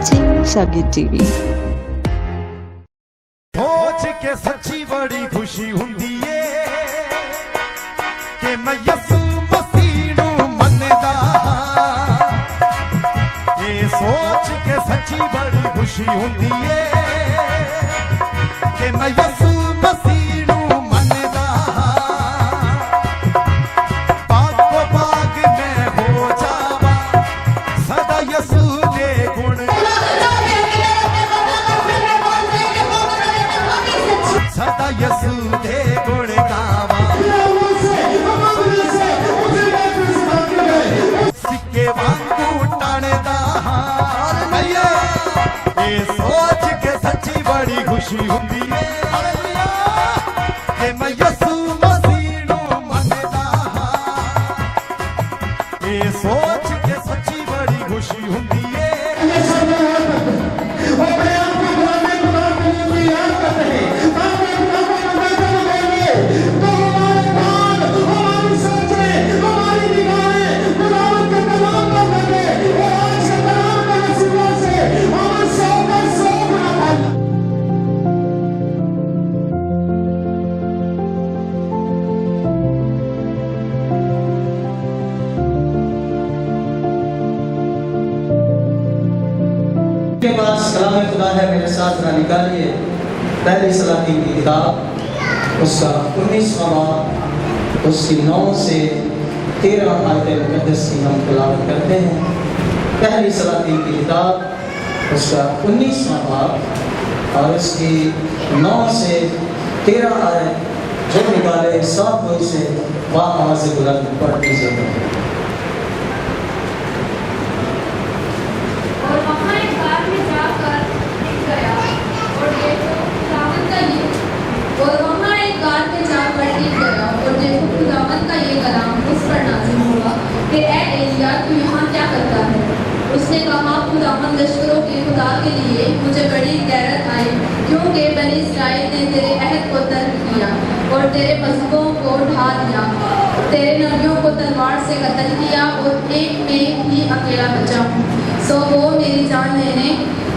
watching Shabir TV. सोच के सच्ची बड़ी खुशी हुंदी है कि मैं यसू मसीह नू मनदा। ये सोच के सच्ची बड़ी खुशी हुंदी है कि मैं यसू मसीह नू मनदा। पाक को पाक में हो जावा सदा यसू दे गुण, सदा यसू दे गुण गावा। सिक्के वांगू टाणदा हालेलुया। ये सोच के सच्ची बड़ी खुशी हुंदी है हालेलुया कि मैं यसू मसीह नू मनदा। ये सोच के सच्ची बड़ी खुशी हुंदी है। के बाद कलाम खुदा है मेरे साथ ना निकालिए पहली सलाती की किताब उसका 19वां बाब उसकी 9 से 13 आयतें मुकद्दस की हम तिलावत करते हैं। पहली सलाती की किताब उसका 19वां बाब और उसकी 9 से 13 आयत जो निकाले साफ हुई से वह आवाज़ बुलंद पढ़ दीजिएगा। उसने कहा खुदावंद लश्करों के खुदा के लिए मुझे बड़ी गैरत आई, क्योंकि बनी इस्राएल ने तेरे अहद को तर्क किया और तेरे मजहबों को ढा दिया, तेरे नबियों को तलवार से कत्ल किया और एक में ही अकेला बचा हूँ, सो वो मेरी जान लेने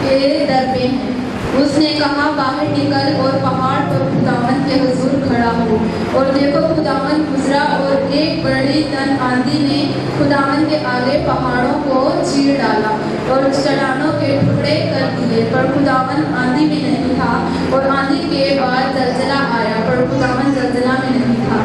के दर पे हैं। उसने कहा बाहर निकल और पहाड़ पर खुदावन के हुजूर खड़ा हो। और देखो खुदावन गुजरा और एक बड़ी तन आंधी ने खुदावन के आगे पहाड़ों को चीर डाला और चट्टानों के टुकड़े कर दिए, पर खुदावन आंधी में नहीं था। और आंधी के बाद जलजला आया, पर खुदावन जलजला में नहीं था।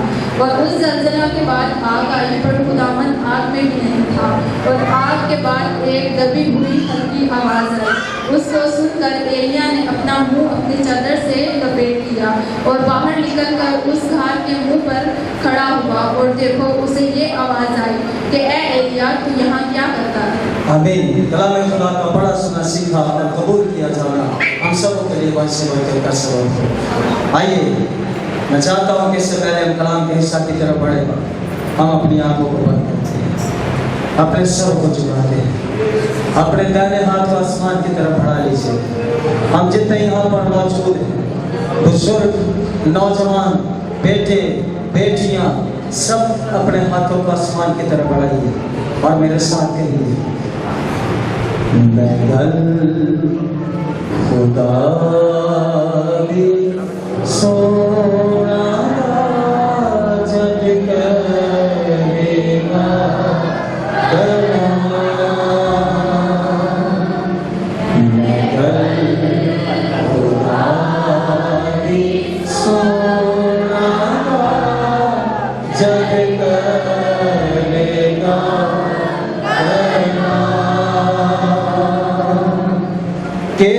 और उस जलजला के बाद आग आई, पर खुदावन आग में भी नहीं था। और आग के बाद एक दबी हुई हल्की आवाज़ आई। उसको सुनकर एलिया ने अपना मुंह अपनी चादर से लपेट लिया और बाहर निकलकर उस घाट के मुंह पर खड़ा हुआ। और देखो उसे ये आवाज़ आई कि ए एलिया तू यहाँ क्या करता है। आमीन। कलाम खुदा का बड़ा सुना सीखा और कबूल किया जाना हम सब के लिए वैसे बढ़कर का सबब हो। आइए मैं चाहता हूँ कि इससे पहले हम कलाम के हिस्सा की तरफ बढ़े, हम अपनी आंखों को बंद करते हैं, अपने सर को झुकाते हैं, अपने दाहिने हाथ को आसमान की तरफ बढ़ा लीजिए। हम जितने यहाँ पर मौजूद हैं, बुजुर्ग, नौजवान, बेटे, बेटियां, सब अपने हाथों को आसमान की तरफ बढ़ाइए और मेरे साथ कहिए, मैं खुदा भी सोना जग करेगा के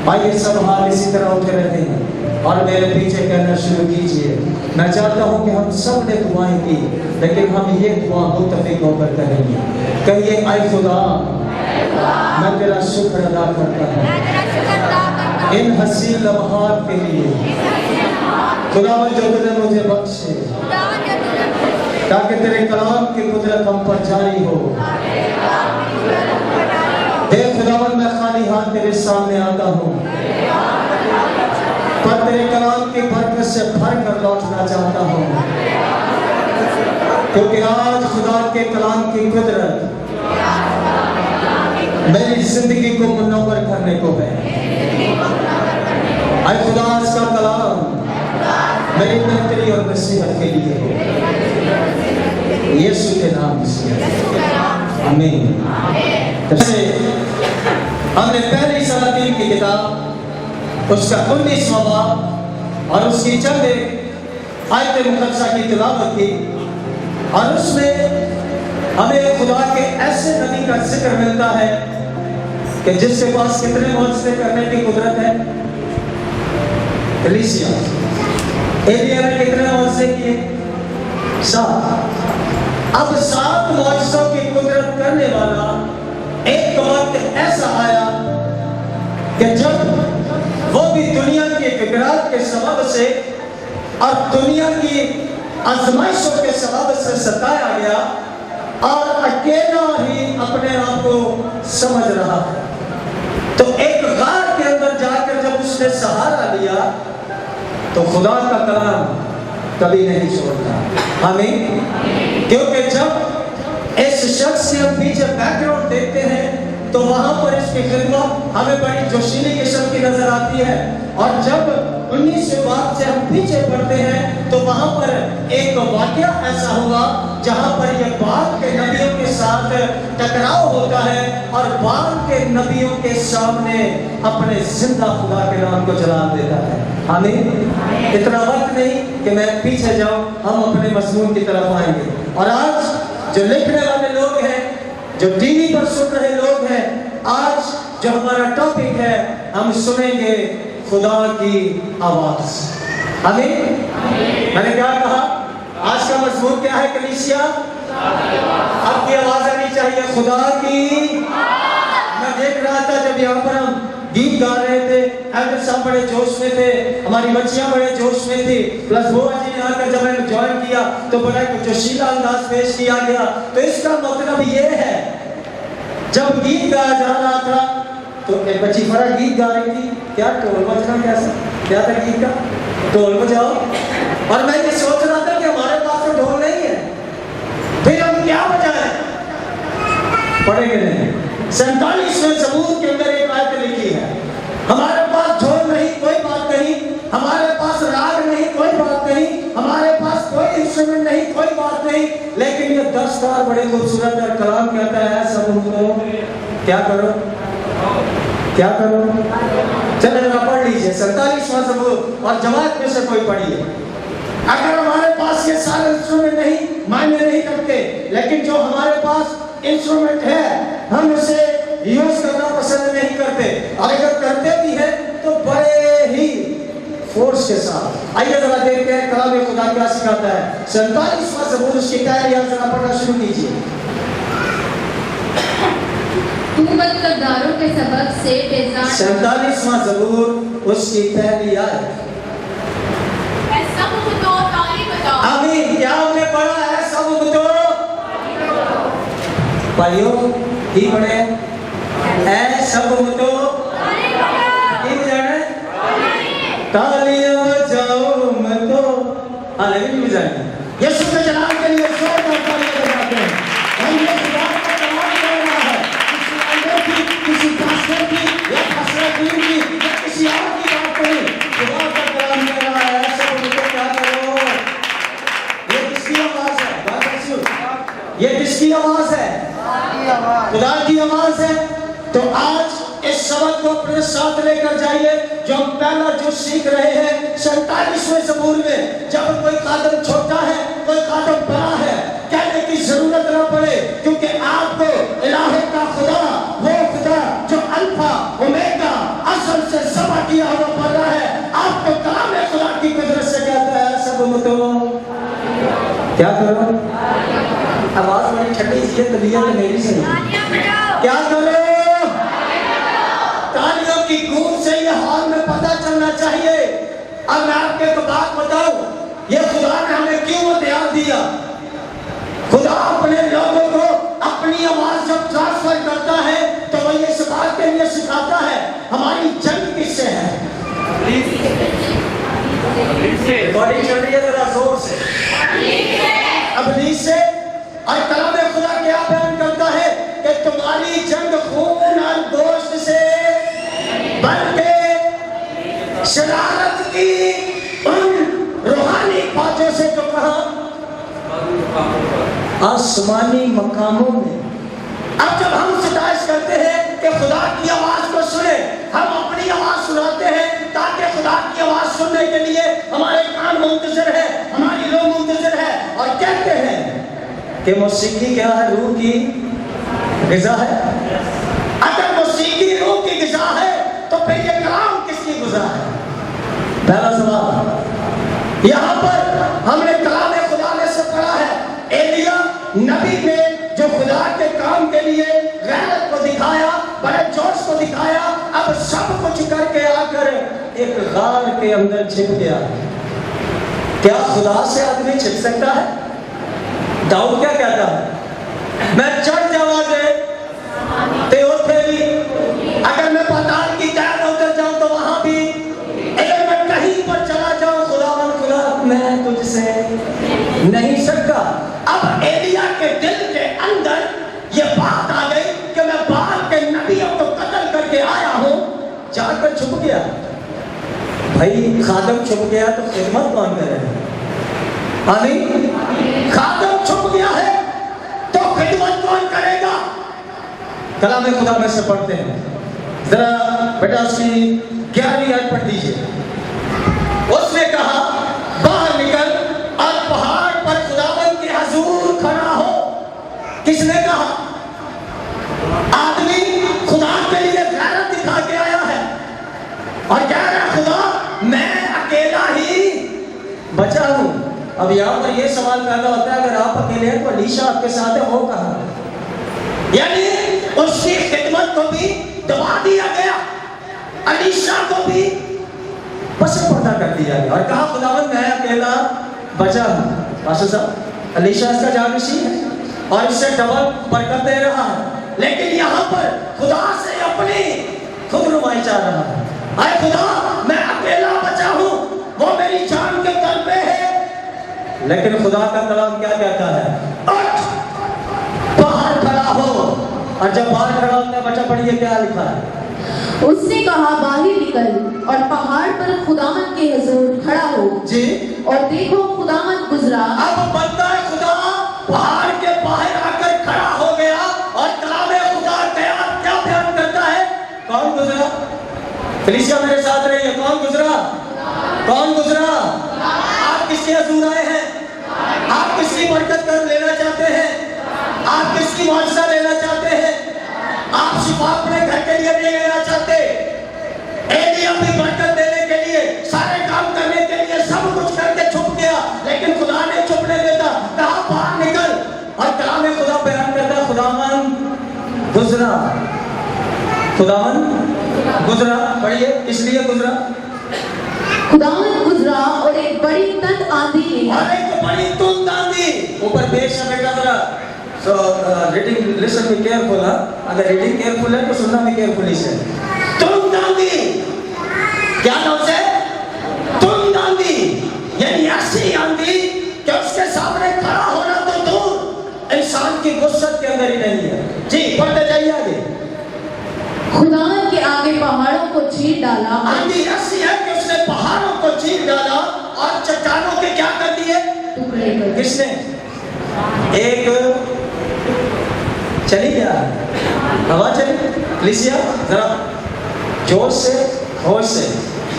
आइए सब हाथ इसी तरह उठे रहते हैं और मेरे पीछे कहना शुरू कीजिए। मैं चाहता हूं कि हम सब ने दुआएं की, लेकिन हम ये दुआ मुत्तफिक होकर करेंगे। कहिए, ऐ खुदा मैं तेरा शुक्र अदा करता हूं इन हसीन लम्हात के लिए। खुदा जो तूने मुझे बख्शे ताकि तेरे कलाम की कुदरत हम पर जारी हो। देख खुदावन, मैं खाली हाथ तेरे सामने आता हूँ, पर तेरे कलाम की बरकत से भर कर लौटना चाहता हूँ, क्योंकि आज खुदा के कलाम की कुदरत मेरी जिंदगी को मुनव्वर करने को है। ऐ खुदा, आज का कलाम मेरी बेहतरी और नसीहत के लिए हो, यीशु के नाम से आमीन। हमने पहली सलातीन की किताब उसका 19वां बाब और उसकी चंद आयत मुकद्दसा की तिलावत की, और उसमें हमें खुदा के ऐसे नबी का जिक्र मिलता है कि जिसके पास कितने मौजज़े करने की कुदरत है। एलिया ने कितने मौजज़े किए? 7। अब 7 मौजज़ों की कुदरत करने वाला एक वक्त ऐसा आया कि जब वो भी दुनिया के बिगड़ाव के सबब से और दुनिया की आजमाइशों के सबब से सताया गया और अकेला ही अपने आप को समझ रहा है, तो एक गार के अंदर जाकर जब उसने सहारा लिया तो खुदा का कलाम कभी नहीं छोड़ता हमें। क्योंकि जब इस शख्स से हम पीछे बैकग्राउंड देखते हैं तो वहां पर इसकी खिदमत हमें बड़ी जोशीली किस्म की नजर आती है, और जब 19वें बाब से हम पीछे पढ़ते हैं तो वहां पर एक वाकया ऐसा हुआ जहां पर ये बाल के नबियों के साथ टकराव होता है और बाल के नबियों के सामने अपने जिंदा खुदा के नाम को जला देता है। हमें इतना वक्त नहीं कि मैं पीछे जाऊं, हम अपने मज़मून की तरफ आएंगे। और आज जो लिखने वाले लोग हैं, जो टीवी पर सुन रहे लोग हैं, आज जो हमारा टॉपिक है, हम सुनेंगे खुदा की आवाज। आमीन। मैंने क्या कहा? आज का मजमून क्या है कलीसिया? आपकी आवाज आनी चाहिए खुदा की। मैं देख रहा था जब यहाँ पर हम गीत गा रहे थे, एल्डर साहब बड़े जोश में थे, हमारी बच्चियां बड़े जोश में थी, प्लस वो जी ने आकर जब मैंने ज्वाइन किया तो बड़ा एक जोशीला अंदाज पेश किया गया। तो इसका मतलब ये है, जब गीत गाया जा रहा था तो एक बच्ची बड़ा गीत गा रही थी, क्या ढोल बजना, क्या था गीत का? ढोल बजाओ। और मैं ये सोच रहा था कि हमारे पास तो ढोल नहीं है, फिर हम क्या बजाएं? पढ़ेंगे नहीं। 47वें ज़बूर के अंदर एक आयत लिखी है, हमारे पास ढोल नहीं कोई बात नहीं, हमारे पास राग नहीं कोई बात नहीं, हमारे पास कोई इंस्ट्रूमेंट नहीं कोई बात नहीं, लेकिन ये 10 तार बड़े खूबसूरत है। कलाम कहता है सब करो, क्या करो, क्या करो? चलो जरा पढ़ लीजिए 47वां ज़बूर और जमात में से कोई पढ़िए। अगर हमारे पास ये सारे इंस्ट्रूमेंट नहीं, मायने नहीं रखते, लेकिन जो हमारे पास इंस्ट्रूमेंट है हम उसे यूज करना पसंद नहीं करते, और अगर करते भी हैं तो बड़े ही फोर्स के साथ। आइए जरा देखते हैं कलाम खुदा क्या सिखाता है। 47वां ज़बूर उसकी पहली आयत जरा पढ़ना शुरू कीजिए। तू बदकरदारों के सबब से बेजार। 47वां ज़बूर उसकी पहली आयत। आमीन। क्या हमने पढ़ा है? सब तो भाइयों की पढ़े है, सब तो की बजाना, तालियां बजाओ मैं तो हाले भी बजाएंगे। यीशु के जलाल के लिए जोरदार तालियां बजाते हैं। हम ये खुदा का कलाम कर रहा है, किसी अंदर की, किसी पास्टर की या पास्टर की या किसी और की बात नहीं, खुदा का कलाम कर रहा है। सब तो क्या करो? ये किसकी आवाज है? ये किसकी आवाज है? खुदा की आवाज है। तो आज इस शब्द को अपने साथ लेकर जाइए, जो हम पहला जो सीख रहे हैं 47वें ज़बूर में, जब कोई कादम छोटा है कोई कादम बड़ा है, आवाज बड़ी ठंडी सी है, तबीयत तो मेरी सही क्या करो, तालियों की गूंज से ये हाल में पता चलना चाहिए। अब मैं आपको एक बात बताऊं, ये खुदा ने हमें क्यों ध्यान दिया। खुदा अपने लोगों को अपनी आवाज जब ट्रांसफर करता है तो वो ये इस बात के लिए सिखाता है हमारी जंग किससे है। रिकॉर्डिंग चल रही है जरा जोर से। इब्लीस से। और कलाम खुदा क्या बयान करता है कि तुम्हारी जंग खून और गोश्त से बल्कि शरारत की उन रूहानी बातों से जो कहा आसमानी मकामों में। अब जब हम सिताइश करते हैं कि खुदा की आवाज को सुने, हम अपनी आवाज सुनाते हैं ताकि खुदा की आवाज सुनने के लिए हमारे कान मुंतज़िर है, हमारी रूह मुंतज़िर है। और कहते हैं कि मौसीकी क्या है, रूह की ग़िज़ा है। अगर मौसीकी रूह की ग़िज़ा है तो फिर ये कलाम किसकी ग़िज़ा है। पहला सवाल यहाँ पर हमने कलाम खुदा में से पढ़ा है, एलिया नबी ने जो खुदा के काम के लिए गैरत को दिखाया, बड़े जोश को दिखाया, अब सब कुछ करके आकर एक गार के अंदर छिप गया। क्या खुदा से आदमी छिप सकता है? दाऊद क्या कहता है, मैं चढ़ जावांगे ते उठे भी, अगर मैं पाताल की तह में उतर जाऊं तो वहां भी, अगर मैं कहीं पर चला जाऊं खुदा मैं तुझसे नहीं सकता। अब एलिया के दिल के अंदर ये बात आ गई कि मैं बाल के नबियों को कत्ल करके आया हूं, जाकर छुप गया। भाई खादम छुप गया तो खिदमत कौन करे? आमीन। खादम छुप गया है तो खिदमत कौन करेगा? कलाम खुदा में से पढ़ते हैं, जरा बेटा उसकी 11वीं आयत पढ़ दीजिए। उसने कहा बाहर निकल और पहाड़ पर खुदावंद के हुजूर खड़ा हो। किसने कहा? आदमी खुदा के लिए गैरत दिखा के आया है और कह रहा खुदा मैं अकेला ही बचा हूं। अब यहाँ पर यह सवाल पैदा होता है, अगर आप अकेले हैं तो अलीशा आपके साथ है, वो कहां? यानी उसकी खिदमत को भी दबा दिया गया, अलीशा को भी बस पर्दा कर दिया गया और कहा खुदावंद मैं अकेला बचा हूं। पास्टर साहब, अलीशा इसका जानशी है और इससे डबल बरकत दे रहा है, लेकिन यहाँ पर खुदा से अपनी खुद नुमाई चाह रहा है। आए खुदा मैं अकेला बचा हूं, वो मेरी जान के तल पे है। लेकिन खुदा का कलाम क्या कहता है? उठ बाहर खड़ा हो। और जब बाहर खड़ा होता है, बचा पढ़िए क्या लिखा है। उसने कहा बाहर निकल और पहाड़ पर खुदावंद के हुजूर खड़ा हो जी। और देखो खुदावंद गुजरा। अब बनता है खुदा पहाड़ के बाहर आकर खड़ा हो गया और कलाम खुदा क्या बयान करता है? कौन गुजरा? कलीसिया मेरे साथ रहिए, कौन गुजरा? कौन गुजरा? आप किसके हुजूर आए हैं? आप किसकी बरकत कर लेना चाहते हैं? आप किसकी मुआवजा लेना चाहते हैं? आप शिफा अपने घर के लिए नहीं लेना चाहते? एलिया भी बरकत देने के लिए, सारे काम करने के लिए सब कुछ करके छुप गया, लेकिन खुदा ने छुपने देता। कहा बाहर निकल और कलाम खुदा बयान करता खुदावन गुजरा। खुदावन गुजरा, पढ़िए इसलिए गुजरा। खुदावंद गुजरा और एक बड़ी तंद आंधी ने, और एक बड़ी तुंद आंधी ऊपर पेश है बेटा जरा। So reading, listen be careful, अगर रीडिंग केयरफुल है तो सुनना भी केयरफुली से। तुंद आंधी क्या नाम से? तुंद आंधी, यानी ऐसी आंधी कि उसके सामने खड़ा होना तो दूर, इंसान की वुसअत के अंदर ही नहीं है। जी पढ़ते जाइए आगे। खुदावंद के आगे पहाड़ों को चीर डाला। आंधी ऐसी है कि उसने पहाड़ों को चीर डाला और चट्टानों के क्या कर दिए? टुकड़े कर। किसने? एक चली गया, हवा चली। कलीसिया जरा जोश से होश से,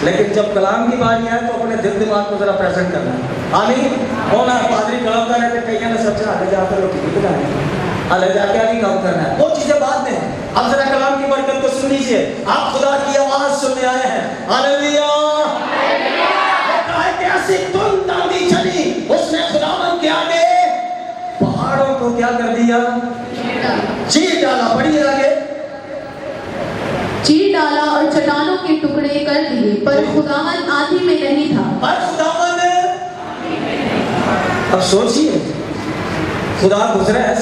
लेकिन जब कलाम की बारी आए तो अपने दिल दिमाग को जरा प्रेजेंट करना है। आमीन। होना पादरी कलाम का रहते कई ना सब अलग जाकर अलग जाके आगे काम करना है, वो चीजें बात में। अब जरा कलाम की बरकत को सुन लीजिए। आप खुदा की आवाज सुनने आए हैं। हालेलुया। ऐसी तुंद आंधी चली, उसने खुदावंद के आगे पहाड़ों को क्या कर दिया? चीर डाला। पढ़िए आगे। चीर डाला और चट्टानों के टुकड़े कर दिए, पर खुदावन आंधी में नहीं था। पर खुदावन, अब सोचिए, खुदा गुजरा है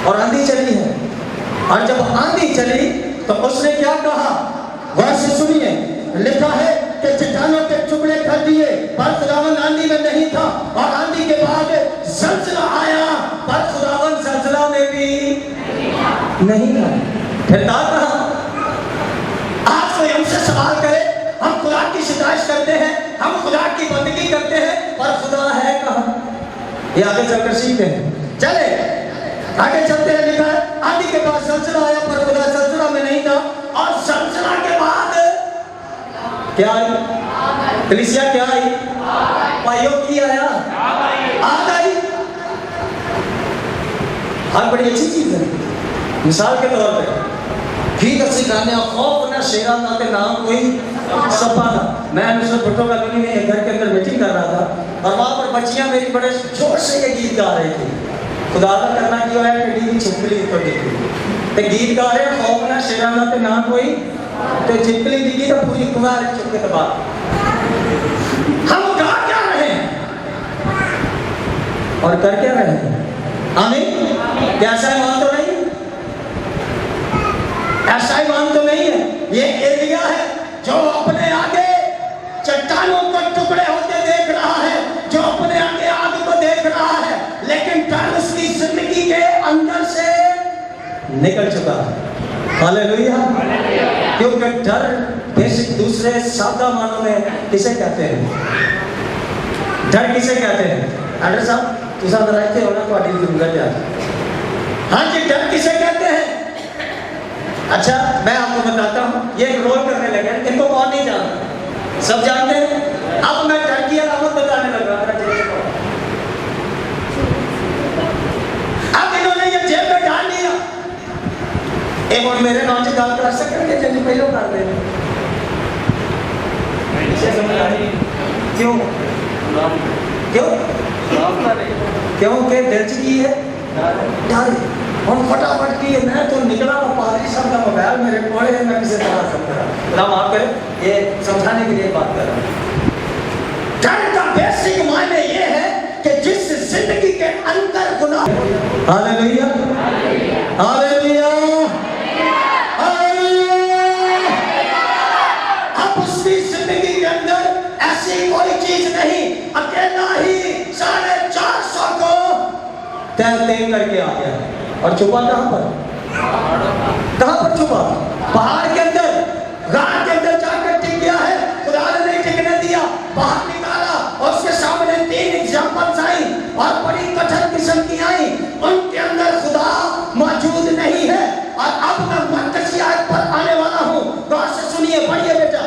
और आंधी चली है, और जब आंधी चली तो उसने क्या कहा? वर्ष सुनिए, लिखा है कि चट्टानों के टुकड़े कर दिए, पर खुदावन आंधी में नहीं था, और आंधी के बाद ज़लज़ला आया, पर खुदावन ज़लज़ला में भी नहीं था। फिर कहा, आज कोई हमसे सवाल करे, हम खुदा की शिकायत करते हैं, हम खुदा की बंदगी करते हैं, पर खुदा है कहाँ? ये आगे चलकर सीखते हैं। चले आगे चलते हैं। लिखा है आंधी के बाद ज़लज़ला आया, पर खुदा ज़लज़ला में नहीं था, और ज़लज़ला के बाद क्या आई? कलीसिया क्या आई? भाइयों की आया? आग आई। आग बड़ी अच्छी चीज है। मिसाल के तौर पे ठीक असी कहने खौफ न शेरा ना ते नाम कोई सपा ना। मैं नुसरत भुट्टो कॉलोनी में एक घर के अंदर मीटिंग कर रहा था, और वहाँ पर बच्चियाँ मेरी बड़े जोर से ये गीत गा रही थी। खुदा का करना क्यों है? टिड्डी की छिपकली ऊपर दिखी ते गीत गा रहे, खौफ न शेरा ना ते नाम कोई, तो छिपकली दिखी तो पूरी कुमार चुप के बाद हम गा क्या रहे हैं और कर क्या रहे हैं? आमीन। क्या ऐसा ईमान तो नहीं? ऐसा ईमान तो नहीं है। ये एलिया है जो अपने आगे चट्टानों को टुकड़े होते देख रहा है, जो अपने आगे आग को देख रहा है, लेकिन डर उसकी जिंदगी के अंदर से निकल चुका है। हालेलुया। क्योंकि डर बेसिक दूसरे सादा मानों में किसे कहते हैं? डर किसे कहते हैं? अरे साहब तुसा रहते हो ना, तुम्हारी जरूरत है। हाँ जी, डर किसे कहते हैं? अच्छा मैं आपको बताता हूँ, ये एक रोल करने लगे, इनको कौन नहीं जानता? सब जानते हैं। अब मैं डर की अलामत बताने लगा। अब इन्होंने ये जेब में डाल लिया, एक और मेरे नाम से गाल कर सकेंगे जल्दी पहले कर दे। क्यों क्यों क्योंकि दिल की है डर। हम फटाफट की है, मैं तो निकला और पादरी साहब का मोबाइल मेरे कोड़े है, मैं किसे बता सकता हूँ। खुदा माफ करे, ये समझाने के लिए बात कर रहा हूँ। डर का बेसिक मायने ये है कि जिस जिंदगी के अंदर गुनाह। Hallelujah hallelujah. कोई चीज नहीं, अकेला ही 450 को तय करके आ गया। और छुपा कहां पर छुपा? पहाड़ के अंदर, गाड़ के अंदर जाकर टिक गया है। खुदा ने नहीं टिकने दिया, बाहर निकाला, और उसके सामने 3 एग्जाम्पल्स आई और बड़ी कठिन किस्म की आई। उनके अंदर खुदा मौजूद नहीं है। और अब मैं मरकजी आयत पर आने वाला हूँ, गौर से सुनिए, पढ़िए बेटा।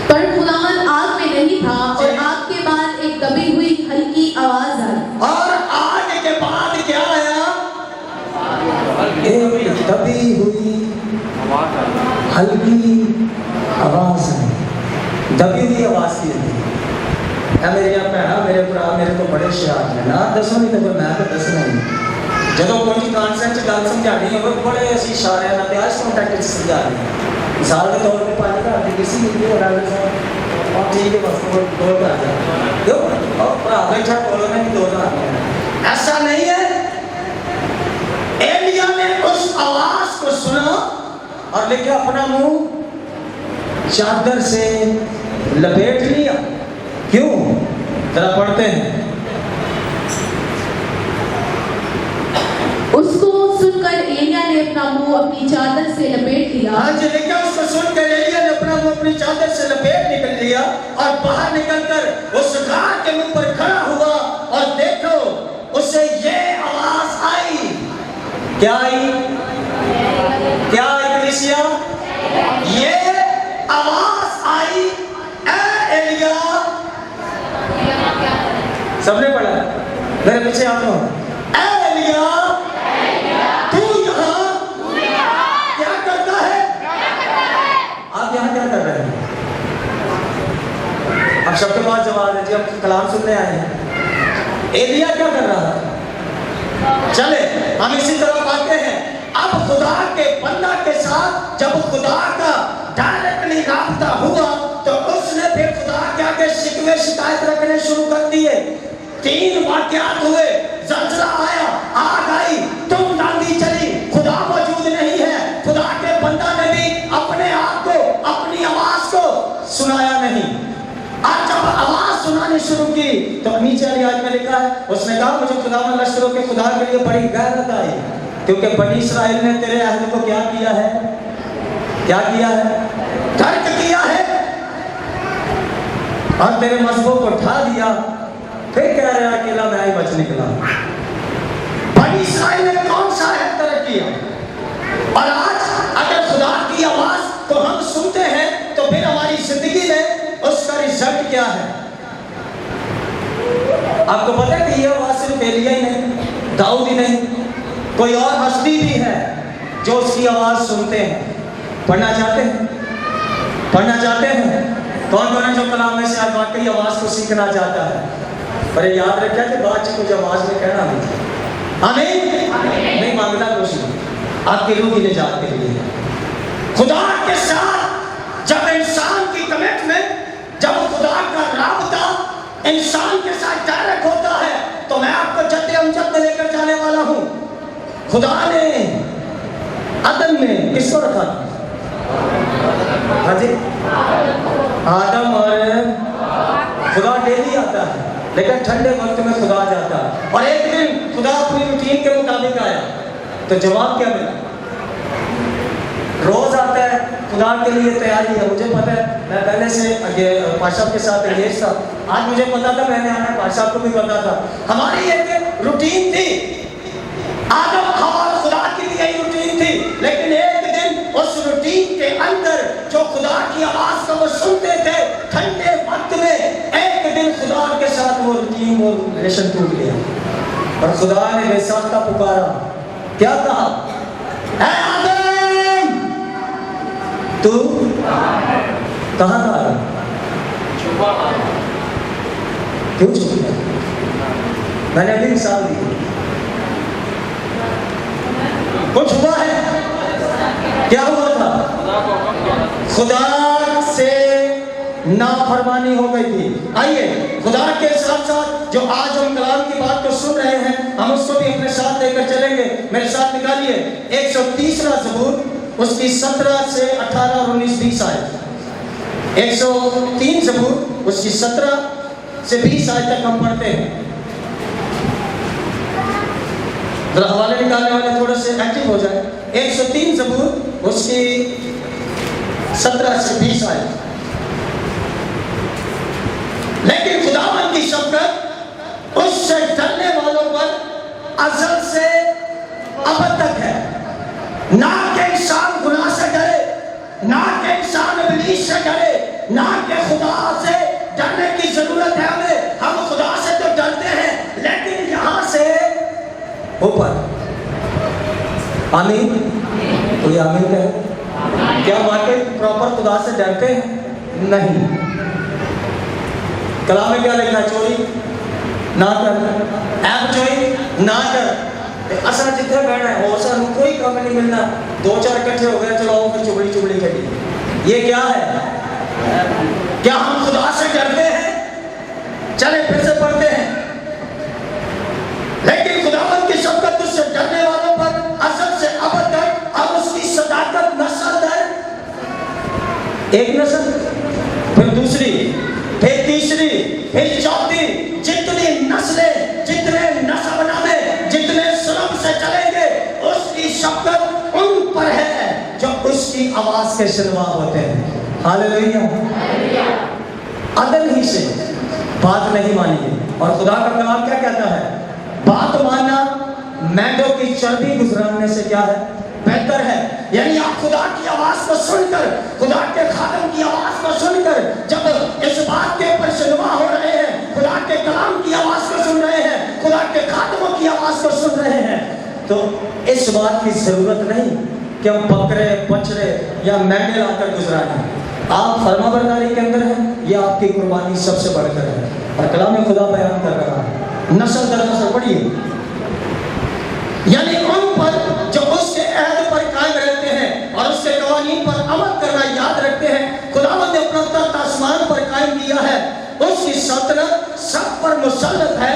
पर खुदावन आग में नहीं था, और आग के बाद एक दबी हुई हल्की आवाज आई। और आग के बाद क्या आया? एक दबी हुई हल्की आवाज आई। दबी हुई आवाज की है मेरी भैन, मेरे भरा, मेरे तो बड़े शराब है ना, दसो नहीं तो मैं तो दसना ही। जो कोई कॉन्सेप्ट गल समझानी हो, बड़े असी इशारे आज कॉन्टेक्ट समझा रहे। मिसाल के तौर पर 5 घर की किसी और ठीक है, बस 2 घर क्यों बैठा बोलो नहीं 2 घर। ऐसा नहीं है। एलिया ने उस आवाज को सुना और लेके अपना मुंह चादर से लपेट लिया। क्यों? जरा पढ़ते हैं। उसको सुनकर एलिया ने अपना मुंह अपनी चादर से लपेट लिया। हाँ जी, लेकिन उसको सुनकर एलिया ने अपना मुंह अपनी चादर से लपेट निकल लिया, और बाहर निकलकर उस गाड़ के मुंह पर खड़ा हुआ, और देखो उसे ये आवाज आई। क्या आई? क्या आई कलीसिया? ये आवाज आई, ए एलिया। सबने पढ़ा? मेरे पीछे आप लोग। ए एलिया, क्या करता है? आप यहाँ क्या कर रहे हैं? अब सबके पास जवाब है जी, अब कलाम सुनने आए हैं। एलिया क्या कर रहा था? चले हम इसी तरफ आते हैं। अब खुदा के बंदा के साथ जब खुदा का डायरेक्टली राब्ता हुआ तो उसने फिर खुदा के आगे शिकवे शिकायत रखने शुरू कर दिए। 3 वाकयात हुए, जलजला आया, आग आई, तुम आंधी चली, खुदा मौजूद नहीं है। खुदा के बंदा ने भी अपने आप को, अपनी आवाज को सुनाया नहीं। आज जब आवाज सुनानी शुरू की तो नीचे वाली आयत में लिखा है, उसने कहा मुझे खुदावंद लश्करों के खुदा के लिए बड़ी गैरत आई, क्योंकि बनी इस्राएल ने तेरे अहद को क्या किया है? क्या किया है? तर्क किया है और तेरे मजहबों को ढा दिया। फिर कह रहा है अकेला मैं ही बच निकला। बनी इस्राएल ने कौन सा है तर्क किया? और आज अगर खुदा की आवाज को हम सुनते हैं तो फिर हमारी जिंदगी में उसका रिजल्ट क्या है? आपको पता है कि ये आवाज सिर्फ एलिया ही नहीं, दाऊद ही नहीं, कोई और हस्ती भी है जो उसकी आवाज सुनते हैं। पढ़ना चाहते हैं? पढ़ना चाहते हैं? कौन कौन है जो कलाम में से आज वाकई आवाज को सीखना चाहता है? पर याद रखिए कि बात कुछ आवाज में कहना नहीं, आमीन नहीं मांगना कुछ नहीं, आपकी रूह की निजात के लिए। खुदा के साथ जब इंसान की कमिटमेंट, जब खुदा का राबता इंसान के साथ डायरेक्ट होता है तो मैं आपको जद्दे अमजद में लेकर जाने वाला हूं। खुदा ने अदन में किसको रखा? हाँ जी, आदम। और खुदा डेली आता है लेकिन ठंडे वक्त में खुदा जाता है। और एक दिन खुदा अपनी रूटीन के मुताबिक आया तो जवाब क्या मिला? रोज आता है, खुदा के लिए तैयारी है। मुझे पता है, मैं पहले से पाशा के साथ एंगेज था। आज मुझे पता था मैंने आना, पाशा को भी पता था। हमारी एक रूटीन थी, आदम और खुदा की भी यही रूटीन थी। लेकिन एक दिन उस रूटीन के अंदर जो खुदा की आवाज को वो सुनते थे ठंडे वक्त में, एक दिन खुदा के साथ वो रूटीन, वो रिलेशन टूट गया और खुदा ने बेसाख्ता पुकारा। क्या कहा? ऐ आदम, तू कहाँ था? क्यों छुप गया? मैंने अभी मिसाल दी, कुछ हुआ है? क्या हुआ था? खुदा से नाफरमानी हो गई थी। आइए खुदा के साथ साथ जो आज हम कलाम की बात को सुन रहे हैं, हम उसको भी अपने साथ लेकर चलेंगे। मेरे साथ निकालिए 130वां ज़बूर, उसकी 17 से 18 और 19 20 आयत। 103 ज़बूर उसकी 17 से 20 आयत तक हम पढ़ते हैं। जरा हवाले निकालने वाले थोड़े से एक्टिव हो जाए। 103 ज़बूर उसकी 17 से 20 आयत। लेकिन खुदावंद की शफ़क़त उससे डरने वालों पर अज़ल से अबद तक है। ना कि इंसान गुनाह से डरे, ना कि इंसान इब्लीस से डरे, ना कि खुदा से डरने की जरूरत है हमें। हम खुदा से तो डरते हैं लेकिन यहाँ से ऊपर। आमीन, कोई आमीन कहे? क्या वाकई प्रॉपर खुदा से डरते हैं? नहीं। कलाम में क्या लिखा है? चोरी ना कर, ऐप चोरी ना कर। असा जितने बहना है वो सानू कोई काम नहीं मिलना। 2-4 इकट्ठे हो गए, चलो फिर चुगली चुगली करी। ये क्या है? क्या हम खुदा से डरते हैं? चले फिर से पढ़ते हैं। लेकिन खुदावंद की शफ़क़त उससे डरने वालों पर अज़ल से अबद तक, और उसकी सदाकत नस्ल दर एक नस्ल, फिर दूसरी, फिर तीसरी, फिर चौथी। जितनी नस्लें, जितने नस्लनामे, जितने सुलभ से चलेंगे, उसकी शफ़क़त उन पर है जो उसकी आवाज के सिवा होते हैं। हालेलुया। अदल ही से बात नहीं मानिए। और खुदा का कलाम क्या कहता है? बात मानना मैदों की चर्बी गुजराने से क्या है? बेहतर है। यानी आप खुदा की आवाज को सुनकर, खुदा के खादम की आवाज को सुनकर जब इस बात के ऊपर शिनवा हो रहे हैं, खुदा के कलाम की आवाज को सुन रहे हैं, खुदा के खादमों की आवाज को सुन रहे हैं, तो इस बात की जरूरत नहीं कि हम बकरे, बछड़े या मेंढे लाकर गुजराएं। आप फरमाबरदारी के अंदर हैं, ये आपकी कुर्बानी सबसे बढ़कर है। और कलाम खुदा बयान कर रहा है नस्ल दर नस्ल। पढ़िए, यानी उन पर जो उसके अहद पर कायम रहते हैं और उसके कवानीन पर अमल करना याद रखते हैं। खुदावंद ने अपना तख्त आसमान पर कायम किया है, उसकी सल्तनत सब पर मुसल्लत है।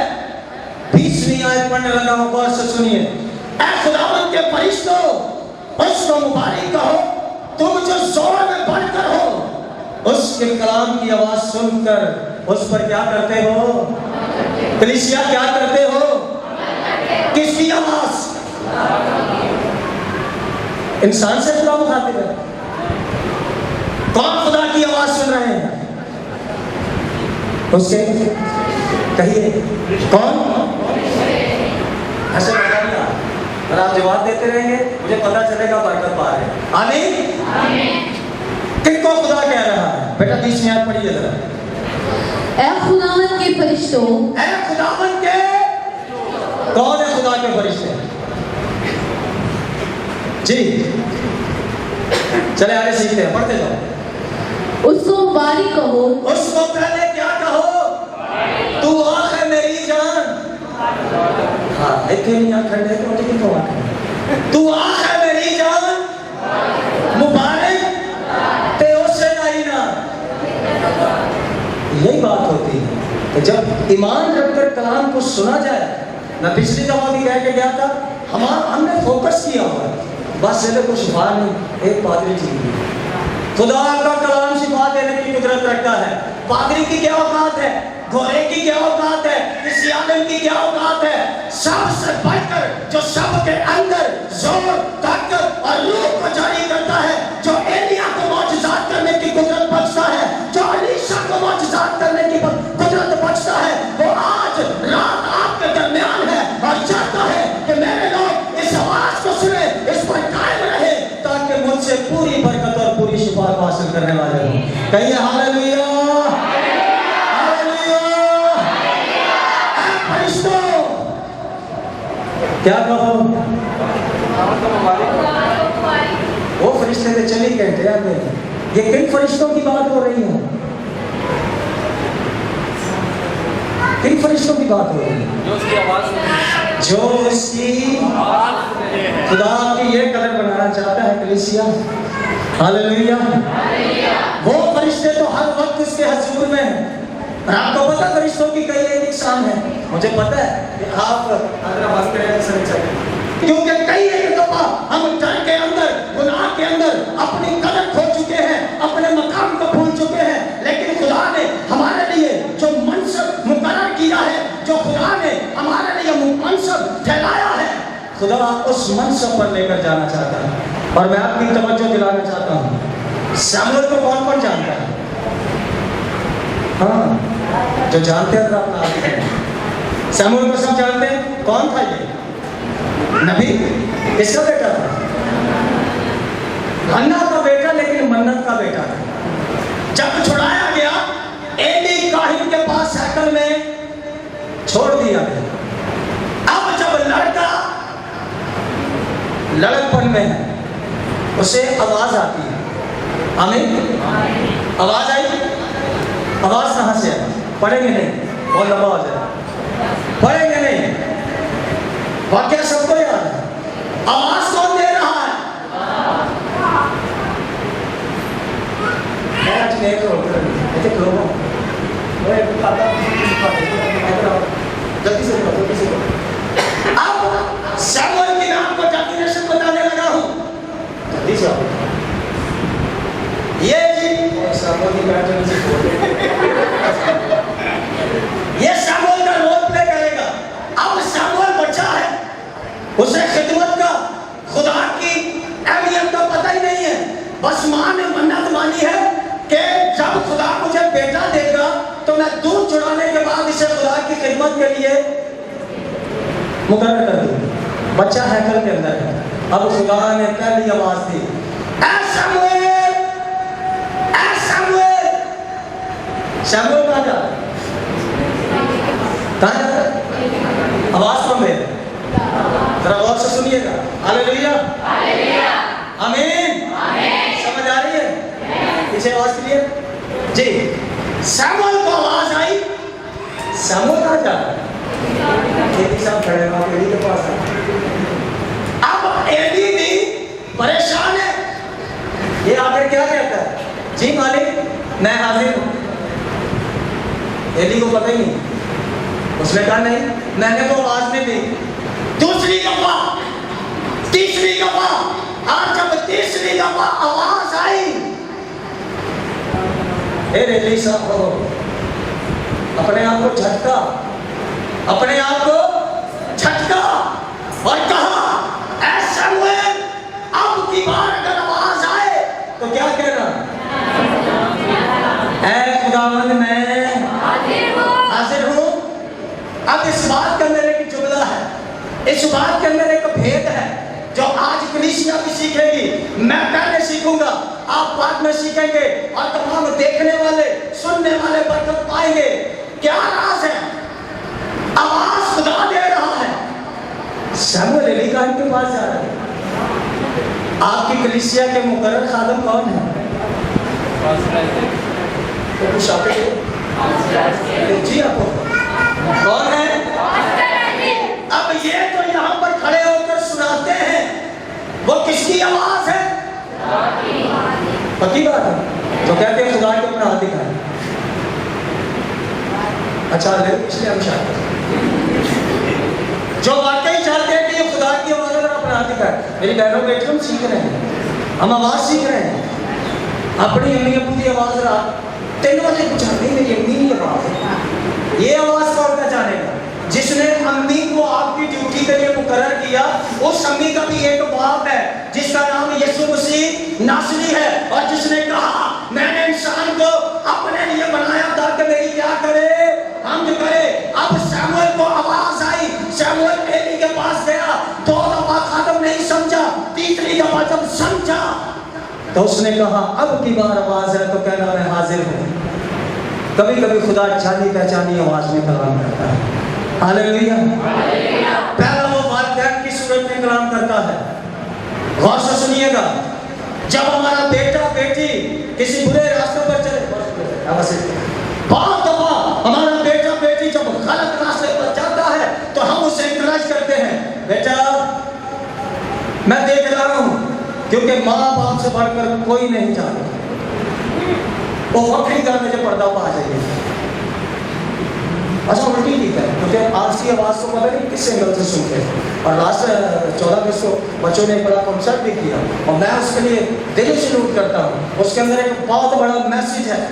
20वीं आयत पढ़ने लगा हूं, गौर से सुनिए। ऐ खुदावंद के फरिश्तों, उसको मुबारक कहो, तुम जो जोर में बढ़कर हो। उसके कलाम की आवाज सुनकर उस पर क्या करते हो? कलीसिया क्या करते हो? किसकी आवाज? इंसान से खुदा मुखातिब है। कौन खुदा की आवाज सुन रहे हैं? उसके कहिए कौन? ऐसे बता दिया और आप जवाब देते रहेंगे, मुझे पता चलेगा बरकत पा रहे हैं। आमीन। किनको खुदा कह रहा है? बेटा 20वीं आयत पढ़िए जरा। ऐ खुदावंद के फरिश्तों, ऐ खुदावंद के, कौन है खुदा के फरिश्ते? जी चले आगे सीखते हैं, पढ़ते जाओ। उसको मुबारक कहो। उसको पहले क्या कहो? तू आँख है मेरी जान। हाँ, इतने नहीं आँख खंडे तो ठीक तो आँख। तू आँख है मेरी जान, मुबारक ते उससे नहीं ना। यही बात होती है कि जब ईमान रखकर कलाम को सुना जाए। मैं पिछली दफा भी कह के गया था, हमने फोकस किया हुआ है, बस चले कुछ शिफा नहीं, एक पादरी चाहिए। खुदा का कलाम शिफा देने की कुदरत रखता है। पादरी की क्या औकात है? घोड़े की क्या औकात है? किसी आदम की क्या औकात है? सबसे बढ़कर जो सबके अंदर जोर, ताकत और रूह को जारी करता है, जो एलिया को मौजूदात करने की कुदरत बख्शता है, जो अलीशा को मौजूदात करने की कुदरत बख्शता है, वो आज रात आपके दरमियान है और चाहता है कि मेरे लोग इस आवाज को सुने, इस पर कायम रहे, ताकि मुझसे पूरी बरकत और पूरी शिफा को हासिल करने वाले हों। कहिए हालेलुया। क्या कहो? वो फरिश्ते तो चले गए थे आगे। ये किन फरिश्तों की बात हो रही है? किन फरिश्तों की बात हो रही है? जो उसकी खुदा की ये कदर बनाना चाहता है कलीसिया। हालेलुया। वो फरिश्ते तो हर वक्त इसके हजूर में हैं। और आपको पता फरिश्तों की कई एक शान है। मुझे पता है कि आप अंदर बात करें, क्योंकि कई एक दफा हम डर के अंदर, गुनाह के अंदर अपनी कदर खो चुके हैं, अपने मकाम को भूल चुके हैं। लेकिन खुदा ने हमारे लिए जो मनसब मुकर्रर किया है, जो खुदा ने हमारे लिए मनसब फैलाया है, खुदा उस मनसब पर लेकर जाना चाहता है। और मैं आपकी तवज्जो दिलाना चाहता हूँ, शमूएल को कौन कौन जानता है? हाँ, जो जानते हैं अपना हाथ उठाएं। शमूएल को सब जानते हैं। कौन था ये नबी? किसका बेटा था? हन्ना का बेटा, लेकिन मन्नत का बेटा था। जब छुड़ाया गया, एली काहिन के पास हैकल में छोड़ दिया गया। अब जब लड़का लड़कपन में है, उसे आवाज आती है। आमीन। आवाज आई। आवाज कहां से है? पढ़ेंगे नहीं, बहुत लंबा हो जाए। पढ़ेंगे नहीं, वाक्य सबको याद है। आवाज कौन दे रहा है? जल्दी से अब शमूएल के नाम को डेफिनेशन बताने लगा हूं। जल्दी से ये ये शमूएल का रोल प्ले करेगा। अब शमूएल बच्चा है, उसे खिदमत का, खुदा की अहमियत का पता ही नहीं है। बस माँ ने मन्नत मानी है कि जब खुदा मुझे बेटा देगा तो मैं दूध चुराने के बाद इसे खुदा की खिदमत के लिए मुकर्रर कर दूँ। बच्चा हैकल के अंदर है। अब खुदा ने पहली आवाज दी, ऐ शमूएल, ऐ शमूएल। शमूएल कहाँ जा? कहाँ जा? आवाज कौन दे? जरा गौर से सुनिएगा। हालेलुया। आमीन। समझ आ रही है? पीछे आवाज क्लियर जी। शमूएल को आवाज आई। शमूएल कहाँ जा? کھڑے ہو ایلی کے پاس آئے. اب ایلی بھی پریشان ہے. یہ آخر کیا کہتا ہے؟ جی مالک میں حاضر ہوں. ایلی کو پتہ ہی نہیں. اس نے کہا نہیں میں نے تو آواز نہیں دی. دوسری دفعہ تیسری دفعہ اور جب تیسری دفعہ آواز آئی ایلی صاحب اپنے آپ کو جھٹکا, اپنے آپ کو جھٹکا اور کہا اے سموئیل اب کی بار اگر آواز آئے تو کیا کہنا؟ اے خداوند میں حاضر ہوں. اب اس بات کے اندر ایک جملہ ہے, اس بات کے اندر ایک بھید ہے جو آج کلیسیا بھی سیکھے گی, میں پہلے سیکھوں گا, آپ بعد میں سیکھیں گے اور تمام دیکھنے والے سننے والے برکت پائیں گے. کیا راز ہے؟ آواز خدا دے رہا ہے. سیموئیل ایلی کاہن کے پاس جا رہا ہے. آپ کی کلیسیا کے مقرر خادم کون ہے؟ تو کچھ آتے ہیں جی آپ کون ہے؟ اب یہ تو یہاں پر کھڑے ہو کر سناتے ہیں, وہ کس کی آواز ہے؟ پکی بات ہے. تو کہتے ہیں خدا کے اپنا ہاتھ دکھائے. اچھا اس لیے ہم چاہتے جو واقعی چاہتے ہیں کہ یہ خدا کی آواز اگر اپنا ہاتھ دکھائے. میری بہنوں بیٹی ہم سیکھ رہے ہیں, ہم آواز سیکھ رہے ہیں. اپنی امی ابو کی آواز رات 3 بجے کو چاہتے ہیں میری امی کی آواز ہے. یہ آواز کون کا جانے گا؟ جس نے امی کو آپ کی ڈیوٹی کے لیے مقرر کیا, اس امی کا بھی ایک باپ ہے جس کا نام یسوع مسیح ناصری ہے, اور جس نے کہا میں نے انسان کو اپنے لیے بنایا تاکہ میری کیا کرے؟ حمد کرے. اب سیموئیل کو آواز آئی, سیموئیل ایلی کے پاس گیا, 2 دفعہ خادم نہیں سمجھا, تیسری دفعہ جب سمجھا تو اس نے کہا اب کی بار آواز ہے تو کہنا میں حاضر ہوں. کبھی کبھی خدا جانی پہچانی آواز میں کلام کرتا ہے. ہاللیلویا. پہلا وہ والدین کی صورت میں کلام کرتا ہے. غور سے سنیے گا, جب ہمارا بیٹا بیٹی کسی برے راستے پر چلے, بہت دفعہ ہمارا بیٹا بیٹی جب غلط راستے پر جاتا ہے تو ہم اسے انکریج کرتے ہیں, بیٹا میں دیکھ رہا ہوں, کیونکہ ماں باپ سے بڑھ کر کوئی نہیں جانتا. وہ وقت گھر میں جو پردہ پا جائے گی. اچھا الٹی ٹھیک ہے, کیونکہ آج کی آواز کو پتہ نہیں کس اینگل سے سنتے ہیں. اور لاسٹ 14 اگست کو بچوں نے ایک بڑا کنسرٹ بھی کیا, اور میں اس کے لیے دل سے نوٹ کرتا ہوں. اس کے اندر ایک بہت بڑا میسج ہے.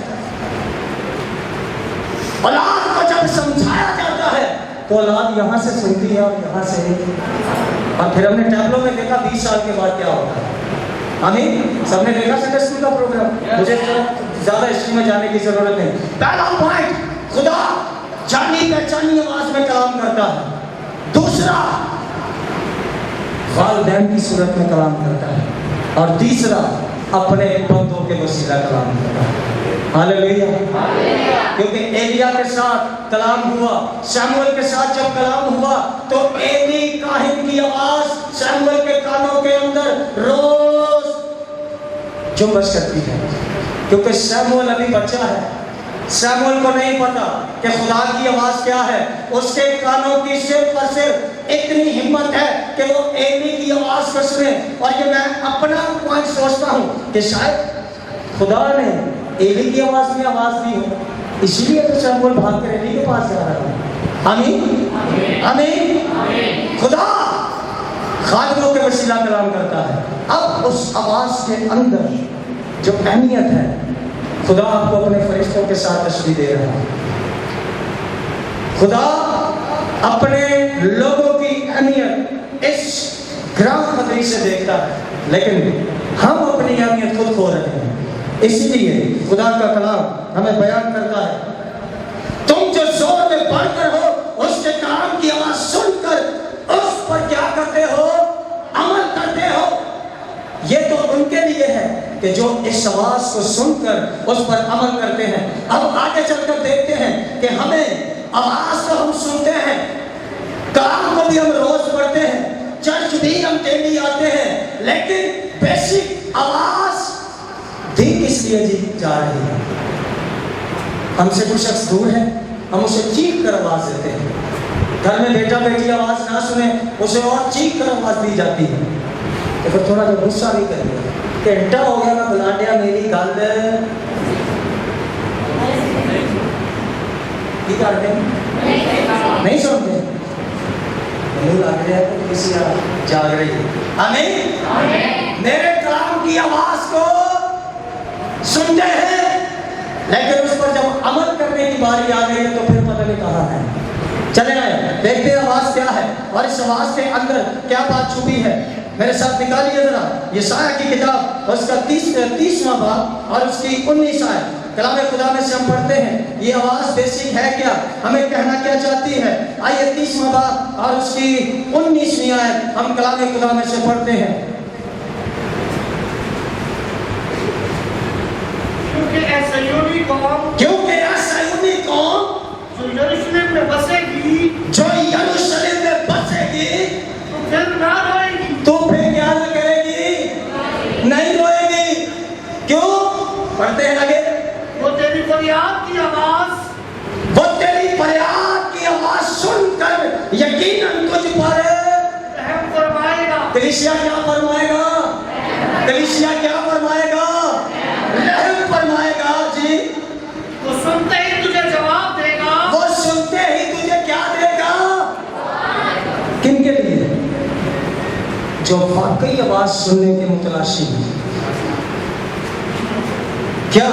اولاد کو جب سمجھایا جاتا ہے تو اولاد یہاں سے سنتی ہے اور یہاں سے نہیں. اور پھر ہم نے ٹیبلوں میں دیکھا 20 سال کے بعد کیا ہوتا ہے. آمین. سب نے دیکھا سنڈے اسکول کا پروگرام, مجھے زیادہ ہسٹری میں جانے کی ضرورت نہیں. پہلا پوائنٹ, خدا جانی پہچانی آواز میں کلام کرتا ہے. دوسرا والدین کی صورت میں کلام کرتا ہے. اور تیسرا اپنے بندوں کے وسیلہ کلام کرتا ہے. ہاللیلویا. کیونکہ ایلیا کے ساتھ کلام ہوا, سیموئیل کے ساتھ جب کلام ہوا تو ایلی کاہن کی آواز سیموئیل کے کانوں کے اندر روز جنبش کرتی ہے. کیونکہ سیموئیل ابھی بچہ ہے, سیموئیل کو نہیں پتا کہ خدا کی آواز کیا ہے. اس کے کانوں کی صرف اور صرف اتنی ہمت ہے کہ وہ ایلی کی آواز کو سنے. اور یہ میں اپنا پوائنٹ سوچتا ہوں کہ شاید خدا نے ایلی کی آواز میں آواز دی ہو, اسی لیے تو سیموئیل بھاگ کر ایلی کے پاس جا رہا ہے. آمین آمین. خدا خادموں کے وسیلہ کلام کرتا ہے. اب اس آواز کے اندر جو اہمیت ہے, خدا آپ کو اپنے فرشتوں کے ساتھ تشریح دے رہا ہے. خدا اپنے لوگوں کی اہمیت اس گرام خطری سے دیکھتا ہے, لیکن ہم اپنی اہمیت خود کھو رہے ہیں. اسی لیے خدا کا کلام ہمیں بیان کرتا ہے, تم جو زور میں بڑھ کر ہو اس کے کلام کی آواز سن کر اس پر کیا کرتے ہو؟ عمل کرتے ہو. یہ تو ان کے لیے ہے کہ جو اس آواز کو سن کر اس پر عمل کرتے ہیں. اب آگے چل کر دیکھتے ہیں کہ ہمیں آواز تو ہم سنتے ہیں, کلام کو بھی ہم روز پڑھتے ہیں, چرچ بھی ہم ڈیلی آتے ہیں, لیکن بیسک آواز دی کس لیے جا رہی ہے؟ ہم سے کوئی شخص دور ہے, ہم اسے چیخ کر آواز دیتے ہیں. گھر میں بیٹا بیٹی آواز نہ سنے اسے اور چیخ کر آواز دی جاتی ہے، تو پھر تھوڑا جو غصہ بھی کرے گھنٹہ ہو گیا میں بلانڈیا میری گل کی کرتے نہیں سنتے، منہ لگ رہا ہے تو کسی جاگ رہی ہے، آمین، میرے کلام کی آواز کو سنتے ہیں لیکن اس پر جب عمل کرنے کی باری آ گئی ہے تو پھر پتہ نہیں کہاں ہے۔ چلے آئے دیکھتے ہیں آواز کیا ہے اور اس آواز کے اندر کیا بات چھپی ہے۔ میرے ساتھ نکالیے ذرا یسایہ کی کتاب اس کا 30واں باب اور اس کی 19 آیت۔ کلام خدا میں سے ہم پڑھتے ہیں یہ آواز بیسک ہے کیا، ہمیں کہنا کیا چاہتی ہے۔ آئیے 30واں باب اور اس کی 19ویں آیت ہم کلام خدا میں سے پڑھتے ہیں۔ کیونکہ اے صیونی قوم جو یروشلم میں بسے گی تو پھر نہ روئے گی، تو پھر کیا نہ کرے گی، نہیں روئے گی، کیوں؟ پڑھتے ہیں آگے، وہ تیری فریاد کی آواز سن کر یقیناً تجھ پر رحم فرمائے گا۔ کلیسیا کیا فرمائے گا؟ کلیسیا کیا فرمائے گا؟ رحم فرمائے گا جی۔ وہ سنتے ہی تجھے جواب دے گا، وہ سنتے ہی تجھے کیا دے گا؟ کن کے لیے؟ جو واقعی آواز سننے کے متلاشی ہیں۔ کیا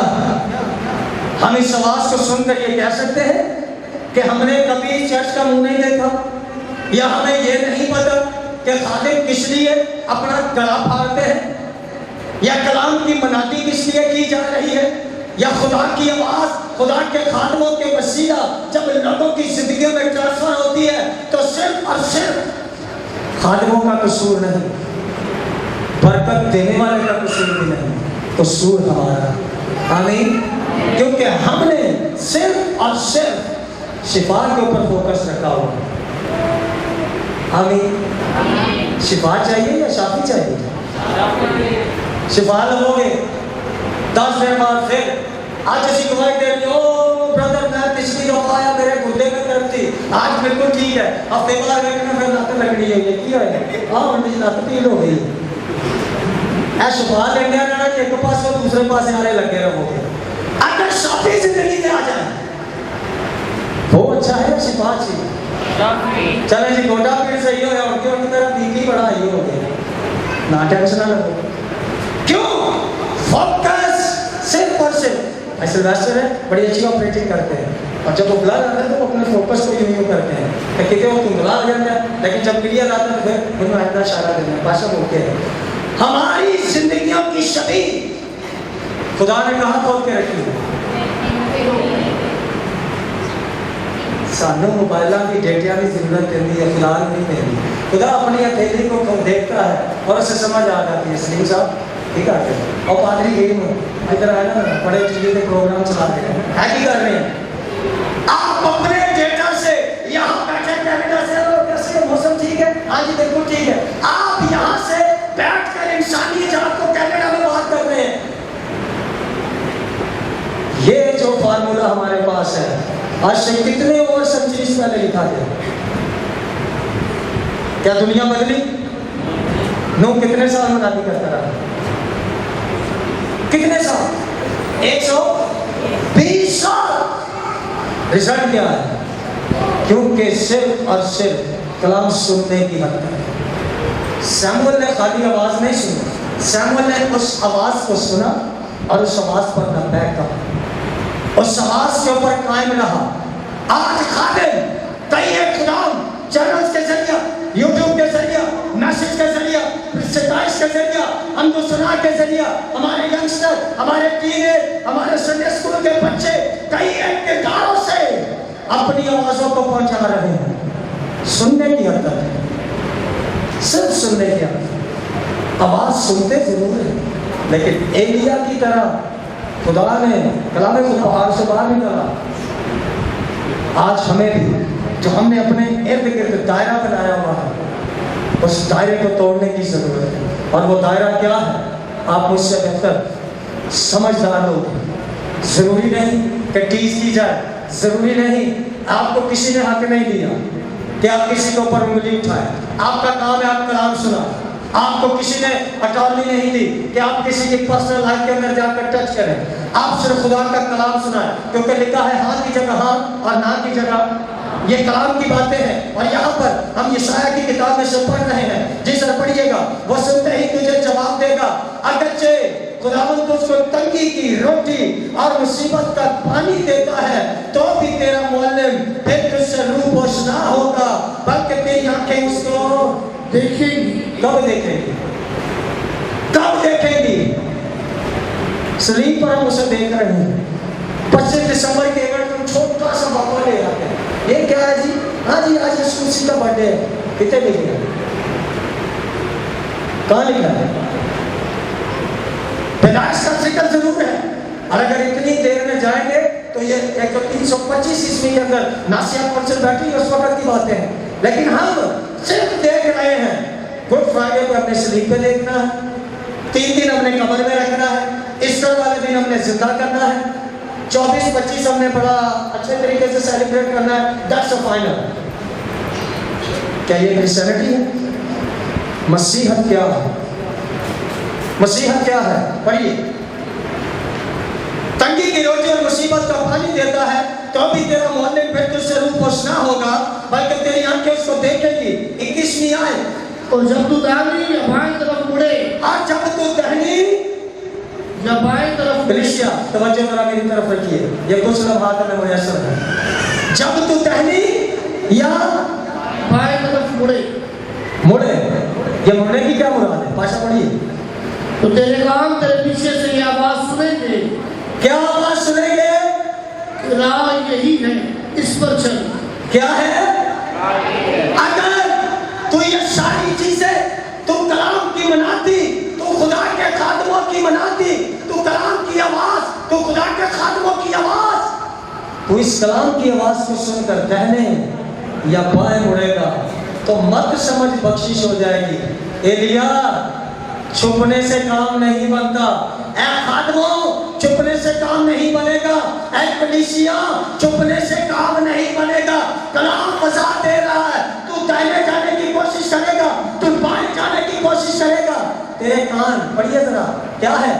ہم اس آواز کو سن کر یہ کہہ سکتے ہیں کہ ہم نے کبھی چرچ کا منہ نہیں دیکھا، یا ہمیں یہ نہیں پتا کہ خادم کس لیے اپنا گلا پھاڑتے ہیں، یا کلام کی منادی کس لیے کی جا رہی ہے، یا خدا کی آواز خدا کے خادموں کے وسیلہ جب لوگوں کی زندگیوں میں ٹرانسفر ہوتی ہے تو صرف اور صرف خادموں کا قصور نہیں، برکت دینے والے کا قصور بھی نہیں، قصور ہمارا، آمین، کیونکہ ہم نے صرف اور صرف شفا کے اوپر فوکس رکھا ہوا۔ آمین، شفا چاہیے یا شافی چاہیے؟ شفا لگو گے 10 دن بعد پھر آج اسی گواہی دے رہی ہو برادر میں پچھلی دفعہ آیا میرے گردے میں درد تھی، آج بالکل ٹھیک ہے، ہفتے بعد دیکھنا پھر لت لگنی ہے، یہ کیا ہے؟ ہاں مجھے لت پیل ہو گئی، اے شفا لینے آنا کہ ایک پاس اور دوسرے پاس آنے لگے رہو گے۔ اگر شافی زندگی میں آ جائے وہ اچھا ہے، شفا چاہیے۔ چلیں جی گوڈا پیڑ صحیح ہو یا ان کی میرا بی پی بڑا ہی ہو گیا، نہ ٹینشن نہ لگو، کیوں؟ فوکس صرف اور صرف ایسے ویسٹر ہے بڑی اچھی آپریٹنگ کرتے ہیں، اور جب وہ بلا جاتا ہے تو وہ اپنے فوکس کو یوں کرتے ہیں کہ کہتے ہیں وہ تم بلا جاتا ہے، لیکن جب کلیئر آتا ہے تو پھر انہوں آئندہ اشارہ دینا ہے، باشا بولتے ہیں ہماری زندگیوں کی شبیہ خدا نے کہاں کھول کے رکھی ہے؟ سانو موبائلوں کی ڈیٹیا کی ضرورت ہے، فلحال نہیں ہے، خدا اپنی ہتھیلی کو دیکھتا ہے اور اسے سمجھ آ جاتی ہے۔ سلیم صاحب ٹھیک ہے، اور پادری گئی ہوں ادھر آئے نا بڑے ٹی وی کے پروگرام چلا رہے ہیں، ہے کی کر رہے ہیں؟ آپ اپنے ڈیٹا سے یہاں بیٹھے کینیڈا سے کیسے موسم ٹھیک ہے، ہاں جی بالکل ٹھیک ہے، آپ یہاں سے بیٹھ کر انسانی جات کو کینیڈا میں بات کر رہے ہیں۔ یہ جو فارمولا ہمارے پاس ہے آج سے کتنے اور سنچریز پہلے لکھا گیا، کیا دنیا بدلی؟ نو کتنے سال منادی کرتا رہا؟ کتنے سال؟ 120 سال۔ رزلٹ کیا ہے؟ کیونکہ صرف اور صرف کلام سننے کی حد تک۔ سیموئل نے خالی آواز نہیں سنی، سیموئل نے اس آواز کو سنا اور اس آواز پر لبیک کہا، اس آواز کے اوپر قائم رہا۔ آج خادم کئی ایک خدام چینلز کے ذریعہ، یوٹیوب کے ذریعہ، میسج کے ذریعہ، ستائش کے ذریعہ، حمد و ثنا کے ذریعہ، ہمارے ینگسٹر، ہمارے ٹین، ہمارے سنڈے اسکول کے بچے کئی اقتداروں سے اپنی آوازوں کو پہنچا رہے ہیں، سننے کی حد تک، صرف سننے کی حد تک۔ آواز سنتے ضرور ہیں لیکن ایلیا کی طرح خدا نے کلام کو پہاڑ سے باہر نکالا۔ آج ہمیں بھی جو ہم نے اپنے ارد گرد دائرہ بنایا ہوا ہے اس دائرے کو توڑنے کی ضرورت ہے، اور وہ دائرہ کیا ہے؟ آپ مجھ سے بہتر سمجھدار لوگ، ضروری نہیں کہ ٹیز کی جائے، ضروری نہیں، آپ کو کسی نے حق نہیں دیا، कि आप किसी के ऊपर उंगली उठाएं। आपका काम है आप कलाम सुना। आपको किसी ने अटॉर्नी नहीं दी कि आप किसी की पर्सनल लाइफ के अंदर जाकर टच करें। आप सिर्फ खुदा का कलाम सुनाएं, क्योंकि लिखा है हाँ की जगह हाँ और ना की जगह। ये कलाम की बातें हैं। और यहाँ पर हम यशायाह की किताब में से पढ़ रहे हैं। जिस तरह पढ़िएगा, वो सुनते ही तुझे जवाब देगा। अगरचे खुदावंद तो उसको तंगी की रोटी और मुसीबत का पानी देता है, तो भी तेरा मुअल्लिम फिर तुझसे रूपोश ना होगा, बल्कि तेरी आंखें उसको देखेंगी। कब देखेंगी? कब देखेंगी? स्क्रीन पर हम उसे देख रहे हैं। 25 दिसंबर के इवेंट में छोटा सा मौका ले आते हैं। ये क्या है जी? हाँ जी, आज यीशु मसीह का बर्थडे है। कितने लिखे हैं? कहाँ लिखा है? पैदाइश का जिक्र जरूर है। और अगर इतनी देर में जाएंगे तो ये 325 ईस्वी के अंदर नासिया कौंसिल बैठी उस वक्त की बातें हैं। लेकिन हम सिर्फ देख रहे हैं। गुड फ्राइडे को अपने स्लीप पे देखना है, 3 दिन हमने कमर में रखना है, ईस्टर वाले दिन हमने जिंदा करना है, 24-25 हमने बड़ा अच्छे तरीके से सेलिब्रेट करना है। That's a final. क्या ये क्रिश्चियनिटी है? मसीहत क्या है? मसीहत क्या है? पढ़िए। तंगी की रोटी और मुसीबत का पानी देता है, तो भी तेरा मुअल्लिम फिर तुझसे रूपोश ना होगा, बल्कि तेरी आंखें उसको देखेंगी। 21वीं आयत। और जब तू दाहिनी या बाएं तरफ मुड़े, आज जब तू दाहिनी या बाएं तरफ कलीसिया, तवज्जो जरा मेरी तरफ रखिए, ये कुछ लम्हात में मुयस्सर है। जब तू दाहिनी या बाएं तरफ मुड़े, ये मुड़ने की क्या मुराद है? भाषा पढ़िए। तो तेरे काम तेरे पीछे से ये आवाज सुनेंगे। क्या आवाज सुनेंगे? राह यही है, इस पर चल। क्या है? अगर तू ये सारी चीजें तू कलाम की मनाती, तू खुदा के खादमों की मनाती, तू कलाम की आवाज, तू खुदा के खादमों की आवाज, तू इस कलाम की आवाज को सुनकर दाहिने या बाएं मुड़ेगा तो मत समझ बख्शिश हो जाएगी। एलिया, छुपने से काम नहीं बनता। ऐ खादमों, छुपने से काम नहीं बनेगा। ऐ कलीसिया, छुपने से काम नहीं बनेगा। कलाम फसा दे रहा है। तू दाहिने जाने की कोशिश करेगा, तू बाएं जाने की कोशिश करेगा। तेरे कान, पढ़िए जरा, क्या है?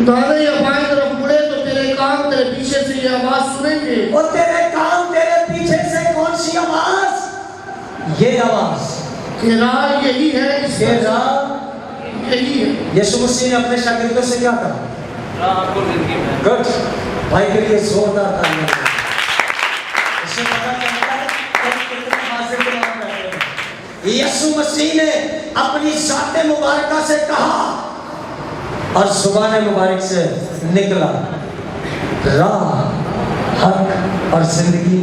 दाहिने या बाएं तरफ मुड़े तो तेरे कान तेरे पीछे से ये आवाज सुनेंगे। और तेरे कान तेरे पीछे से कौन सी आवाज? ये आवाज कि राह यही है, इस ये पर राह यही है। यीशु मसीह ने अपने शागिर्दों से क्या कहा? आपको जिंदगी में गुड, भाई के लिए जोरदार तालियां। इससे पता चलता है कि कितने हाजिर कलाम रहते हैं। यीशु मसीह ने अपनी ज़ात मुबारका से कहा और जुबान मुबारक से निकला, राह, हक और जिंदगी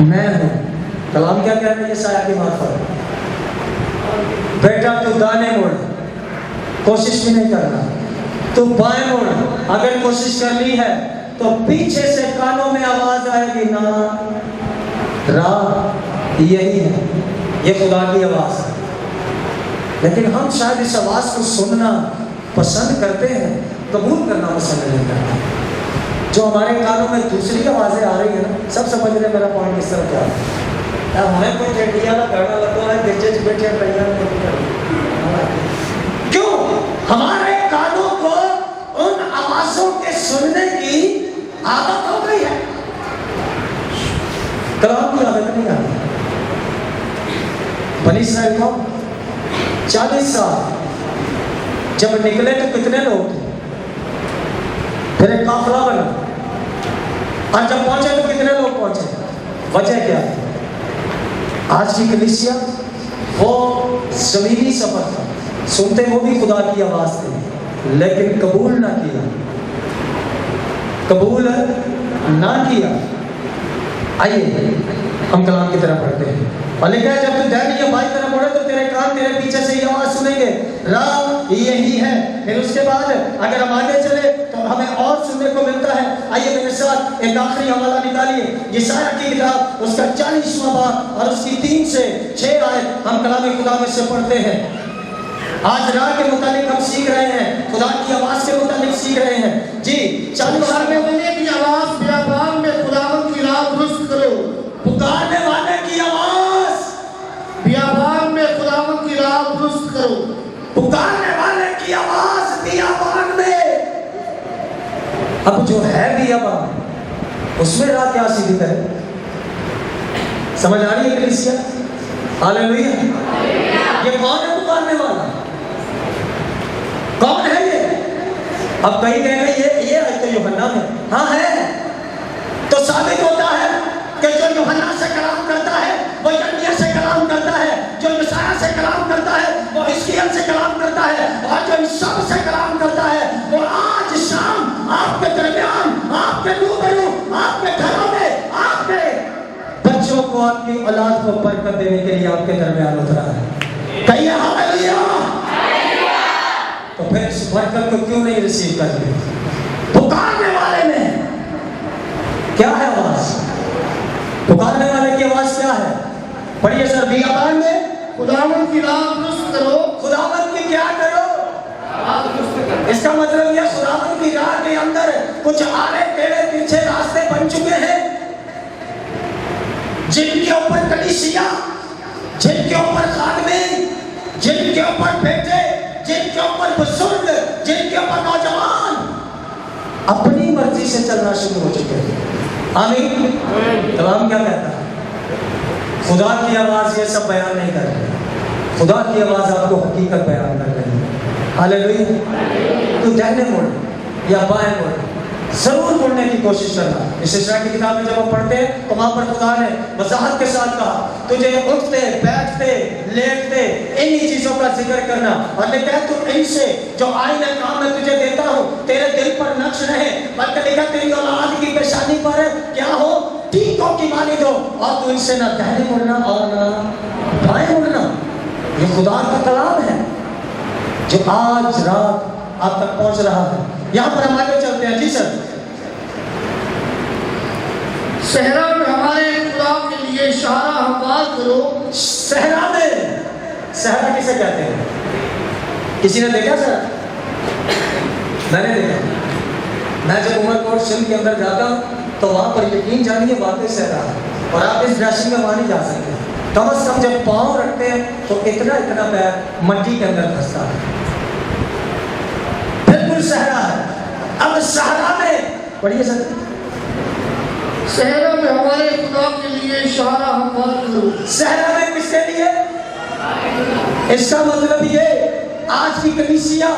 मैं हूँ। कलाम क्या कह रहे हैं यशायाह की मार्फत? बेटा तू दाने मुड़, कोशिश भी नहीं करना, तू बाएं मुड़, अगर कोशिश कर ली है तो पीछे से कानों में आवाज आएगी, ना, राह यही है। ये खुदा की आवाज है। लेकिन हम शायद इस आवाज को सुनना पसंद करते हैं, कबूल करना पसंद नहीं करते। जो हमारे कानों में दूसरी आवाजें आ रही है ना, सब समझ रहे मेरा पॉइंट किस तरह क्या है। हमें कोई टेढ़िया ना करना लगता है, गिरजे बैठे क्यों? हमारे कानों को उन आवाजों के सुनने की आदत हो गई है। कलाम की आदत नहीं आती। बनी इस्राएल को 40 साल जब निकले तो कितने लोग थे? फिर एक काफिला बना, और जब पहुंचे तो कितने लोग पहुंचे? वजह क्या है? आज की कलीसिया वो जमीनी सफर था, सुनते वो भी खुदा की आवाज थी, लेकिन कबूल ना किया, कबूल ना किया। आइए हम कलाम की तरफ पढ़ते हैं। और लिखा है, जब तू दाहिनी या बाईं तरफ मुड़े तो तेरे कान तेरे पीछे से ये आवाज सुनेंगे, राह यही है। फिर उसके बाद अगर हम आगे चले तो हमें और सुनने को मिलता है। आइए मेरे साथ एक आखिरी हवाला निकालिए, यशायाह की किताब, उसका 40वां बाब और उसकी 3 से 6 आयत हम कलाम खुदा में से पढ़ते हैं। आज राह के मुताबिक हम सीख रहे हैं, खुदा की आवाज के मुताबिक सीख रहे हैं। जी 40 में की आवाज बियाबान में खुदावंद की राह दुरुस्त करो, اب جو ہے بھی اب اس میں راہ کیا سیدھی کرے؟ سمجھ آ رہی ہے کلیسیا؟ ہاللیلویا۔ یہ کون ہے پکارنے والا؟ کون ہے یہ؟ اب کہیں کہیں گے یہ آیت یوحنا میں، ہاں ہے، تو ثابت ہوتا ہے کہ جو یوحنا سے کلام کرتا ہے وہ یرمیا سے کلام کرتا ہے، جو یسایہ سے کلام کرتا ہے وہ حزقییل سے کلام کرتا ہے، اور جو ان سب سے کلام کرتا ہے وہ آج شام آپ کے درمیان، آپ کے روبرو، آپ کے گھروں میں، آپ کے بچوں کو، آپ کی اولاد کو برکت دینے کے لیے آپ کے درمیان اترا ہے۔ کہیے ہاللیلویا۔ تو پھر اس برکت کو کیوں نہیں ریسیو کر رہے؟ پکارنے والے میں کیا ہے آواز؟ پکارنے والے کی آواز کیا ہے؟ پڑھیے سر، بیابان میں خداوند کی راہ درست کرو۔ خداوند کی کیا کرو؟ اس کا مطلب یہ خداوند کی راہ کے اندر کچھ آڑے ٹیڑے پیچھے راستے بن چکے ہیں، جن کے اوپر کلیسیا، جن کے اوپر خادمین، جن کے اوپر بیٹے، جن کے اوپر بزرگ، جن کے اوپر نوجوان اپنی مرضی سے چلنا شروع ہو چکے ہیں۔ آمین۔ کلام کیا کہتا ہے؟ خدا کی آواز یہ سب بیان نہیں کر رہی، خدا کی آواز آپ کو حقیقت بیان کر رہی ہے۔ ہاللیلویا۔ تو دہنے مڑ یا بائیں مڑ، ضرور مڑنے کی کوشش کرنا۔ اس اشعیا کی کتاب میں جب ہم پڑھتے ہیں تو وہاں پر خدا نے وضاحت کے ساتھ کہا تجھے اٹھتے بیٹھتے لیٹتے انہی چیزوں کا ذکر کرنا، اور میں کہہ تو ان سے جو آئینہ کام میں تجھے دیتا ہوں تیرے دل پر نقش رہے، بلکہ لکھا تیری اولاد کی پیشانی پر کیا ہو؟ ٹیکوں کی مانند ہو، اور تو ان سے نہ دہنے مڑنا اور نہ بائیں مڑنا۔ یہ خدا کا کلام ہے جو آج رات آپ تک پہنچ رہا ہے۔ یہاں پر ہم آگے چلتے ہیں۔ جی سر۔ صحرا میں ہمارے خدا کے لیے شاہراہ ہموار کرو۔ صحرا میں، صحرا کسے کہتے ہیں؟ کسی نے دیکھا سر؟ میں نے دیکھا۔ میں جب عمر کوٹ سندھ کے اندر جاتا ہوں تو وہاں پر یقین جانیے واقعی صحرا ہے، اور آپ اس ڈریسنگ میں وہاں نہیں جا سکتے۔ کم از کم جب پاؤں رکھتے ہیں تو اتنا پیر مٹی کے اندر پھنستا ہے، بالکل صحرا ہے۔ اب صحرا میں پڑھیے سر، صحرا میں ہمارے خدا کے لیے شاہراہ ہموار کرو۔ صحرا میں کس کے لیے؟ اس کا مطلب یہ آج کی کلیسیا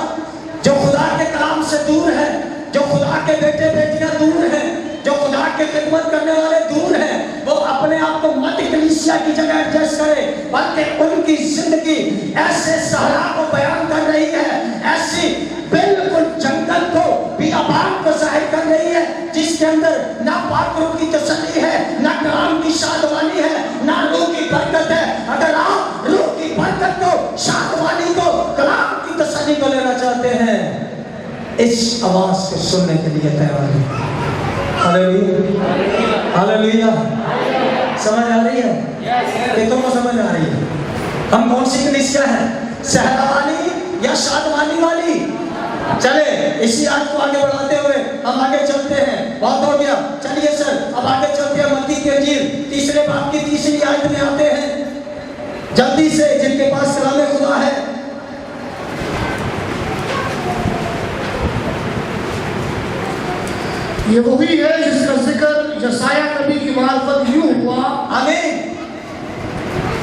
جو خدا کے کلام سے دور ہے، جو خدا کے بیٹے بیٹیاں دور ہیں، جو خدا کے خدمت کرنے والے دور ہیں، وہ اپنے آپ کو مت کلیسیا کی جگہ ایڈجسٹ کرے، بلکہ ان کی زندگی ایسے صحرا کو بیان کر رہی ہے، ایسی بالکل جنگل کو، بیابان کو ظاہر کر رہی ہے، جس کے اندر نہ پاک روح کی تسلی ہے، نہ کلام کی شادمانی ہے، نہ روح کی برکت ہے۔ اگر آپ روح کی برکت کو، شادمانی کو، کلام کی تسلی کو لینا چاہتے ہیں، اس آواز کو سننے کے لیے تیار ہیں۔ ہاللیلویا، ہاللیلویا۔ سمجھ آ رہی ہے؟ کہ تم کو سمجھ آ رہی ہے؟ ہم کون سی کلیسیا ہیں؟ صحرا والی یا شادمانی والی؟ چلے اسی آیت کو آگے بڑھاتے ہوئے ہم آگے چلتے ہیں۔ بات ہو گیا، چلیے سر اب آگے چلتے ہیں۔ متی کی انجیل تیسرے باب کی تیسری آیت میں آتے ہیں جلدی سے، جن کے پاس کلام خدا ہے۔ یہ وہی ہے جس کا ذکر یسایہ نبی کی معرفت یوں ہوا۔ آمین۔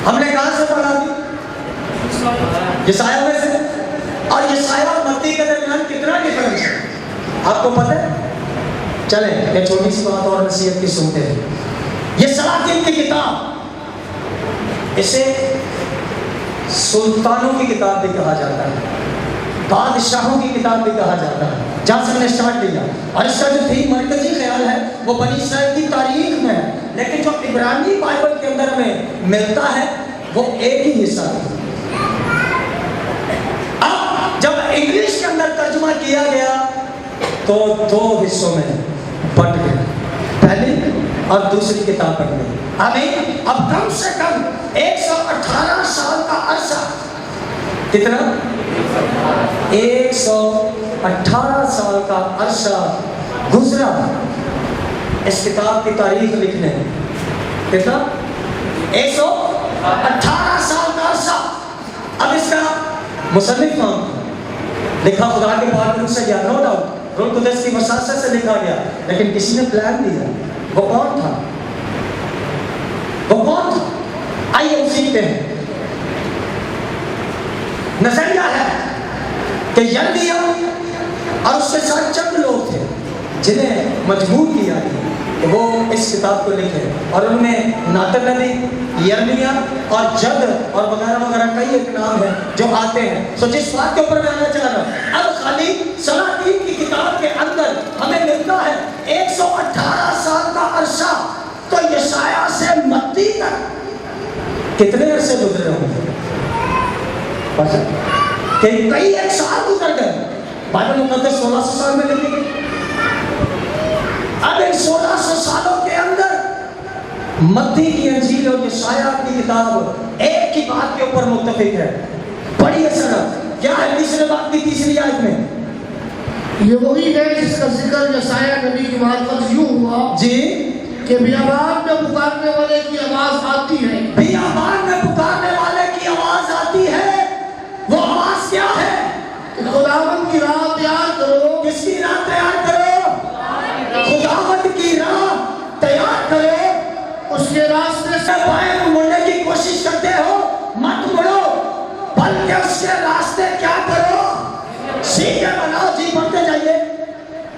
ہم نے کہاں سے پڑھا دی؟ یسایہ میں سے۔ اور یسایہ اور متی کے درمیان کتنا ڈیفرنس ہے آپ کو پتہ ہے؟ چلیں ایک چھوٹی سی بات اور نصیحت کی سنتے ہیں۔ یہ سلاطین کی کتاب، اسے سلطانوں کی کتاب بھی کہا جاتا ہے، بادشاہوں کی کتاب بھی کہا جاتا ہے، جہاں سے ہم نے اسٹارٹ کیا۔ اور اس کا جو تھیم مرکزی خیال ہے وہ بنی اسرائیل کی تاریخ میں ہے، لیکن جو عبرانی بائبل کے اندر ہمیں ملتا ہے وہ ایک ہی حصہ ہے۔ اب جب انگلش کے اندر ترجمہ کیا گیا تو دو حصوں میں بٹ گیا، پہلی اور دوسری کتاب بن گئی۔ آمین۔ اب کم سے کم 118 سال کا عرصہ، کتنا؟ 118 سال کا عرصہ گزرا اس کتاب کی تاریخ لکھنے۔ کتنا؟ 118 سال کا عرصہ۔ اب اس کا مصنف نام لکھا خدا کے پاک روح سے گیا، نو ڈاؤٹ रूह कुदस की वसासत से लिखा गया, लेकिन किसी ने प्लान दिया। वो कौन था? वो कौन था? आइए हम सीखते हैं। नजरिया है कि यर्मिया और उसके साथ चंद लोग थे जिन्हें मजबूर किया गया कि वो इस किताब को लिखे, और उनमें नातन नबी, यर्मिया और जद और वगैरह वगैरह कई एक नाम है जो आते हैं। तो जिस बात के ऊपर मैं आना चाह रहा हूँ, अब खाली सलातीन की किताब के अंदर हमें मिलता है 118 साल का अरसा। तो यशाया से मत्ती तक कितने अरसे गुजरे होंगे? कि कई एक साल गुजर गए। बाइबल मुकद्दस 1600 साल में लिखी गई। अब इन 1600 सालों के अंदर मत्ती की अंजील और यशाया की किताब एक ही बात के ऊपर मुत्तफिक है। बड़ी असरत क्या है? तीसरे बात की तीसरी आयत में ये वही है जिसका जिक्र यशाया नबी की मार्फत यूं हुआ जी कि बियाबान में पुकारने वाले की आवाज आती है। बियाबान में पुकारने वाले की आवाज आती है। वो आवाज क्या है? कि खुदावंद की राह तैयार करो। किसकी राह तैयार करो? खुदावंद की राह तैयार करो। उसके रास्ते से बाएं मुड़ने की कोशिश करते हो, मत मुड़ो, बल्कि उसके रास्ते क्या करो? सीधे बनाओ। जी बढ़ते जाइए।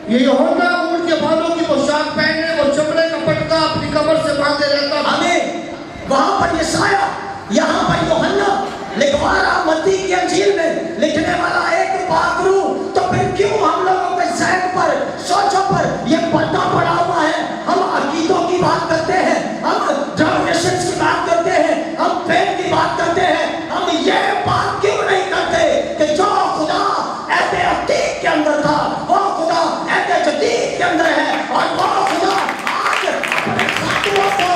ये यूहन्ना ऊँट के बालों की पोशाक पहने और चमड़े का पटका अपनी कमर से बांधे रहता था। हमें वहां पर यशाया, यहाँ पर यूहन्ना लिखवा रहा मत्ती की अंजील में लिखने वाला एक पाकरू। तो फिर क्यों हम लोगों के ज़हन पर, सोचों पर ये पर्दा पड़ा हुआ है? हम अकीदों की बात करते हैं, हम डिनोमिनेशंस की बात करते हैं, हम फेथ की बात करते हैं। हम ये बात क्यों नहीं करते कि जो खुदा ऐसे अतीत के अंदर था, वो खुदा ऐसे जदीद के अंदर है, और वो खुदा आज अपने खातुओं को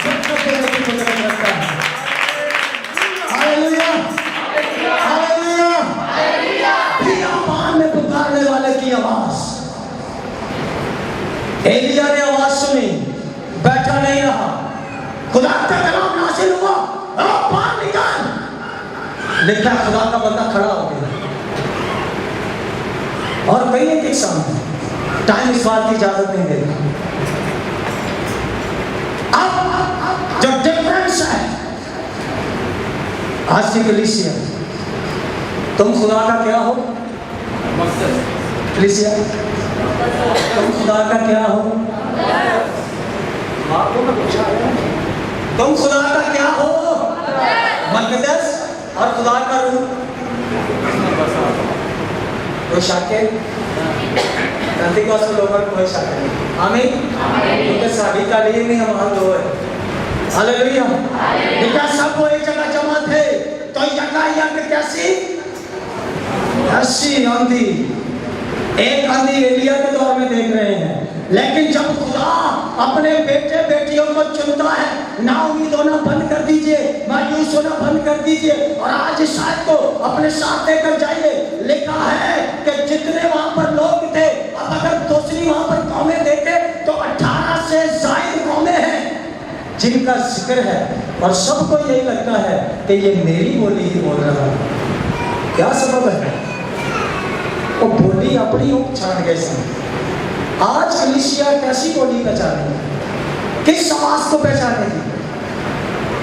जन्नत देने की कुदरत रखता है। हालेलुया, हालेलुया, बियाबान में पुकारने वाले की आवाज। एलिया ने आवाज सुनी, बैठा नहीं रहा, खुदा का कलाम नाज़िल हुआ, बाहर निकाल। लिखा खुदा का बंदा खड़ा हो गया। और कई एक सामने टाइम इस बात की इजाजत नहीं देता। अब जो डिफरेंस है आज की कलीसिया, तुम खुदा का क्या हो? कलीसिया तुम खुदा का क्या हो? तुम खुदा का क्या हो? मक़दस और खुदा का रूह। कोई शक है? लोगों को कोई शक नहीं। आमीन। क्योंकि साड़ी तालीम ही हमारा दो है। हालेलुया। देखा सब वो एक जगह जमा थे, तो यकायक कैसी ऐसी आंधी, एक आंधी एलिया के दौर में देख रहे हैं। लेकिन जब खुदा अपने बेटे बेटियों को चुनता है, ना उम्मीद होना बंद कर दीजिए, मायूस होना बंद कर दीजिए, और आज इस आयत को अपने साथ लेकर जाइए। लिखा है कि जितने वहां पर लोग थे, अब अगर दूसरी वहां पर कौमें देखे तो 18 से ज़ायद कौमें हैं जिनका जिक्र है, और सबको यही लगता है कि ये मेरी बोली ही बोल रहा है। क्या सबब है? वो बोली अपनी पहचान कैसे? आज कलीसिया कैसी बोली पहचानेगी? किस आवाज को पहचानेगी?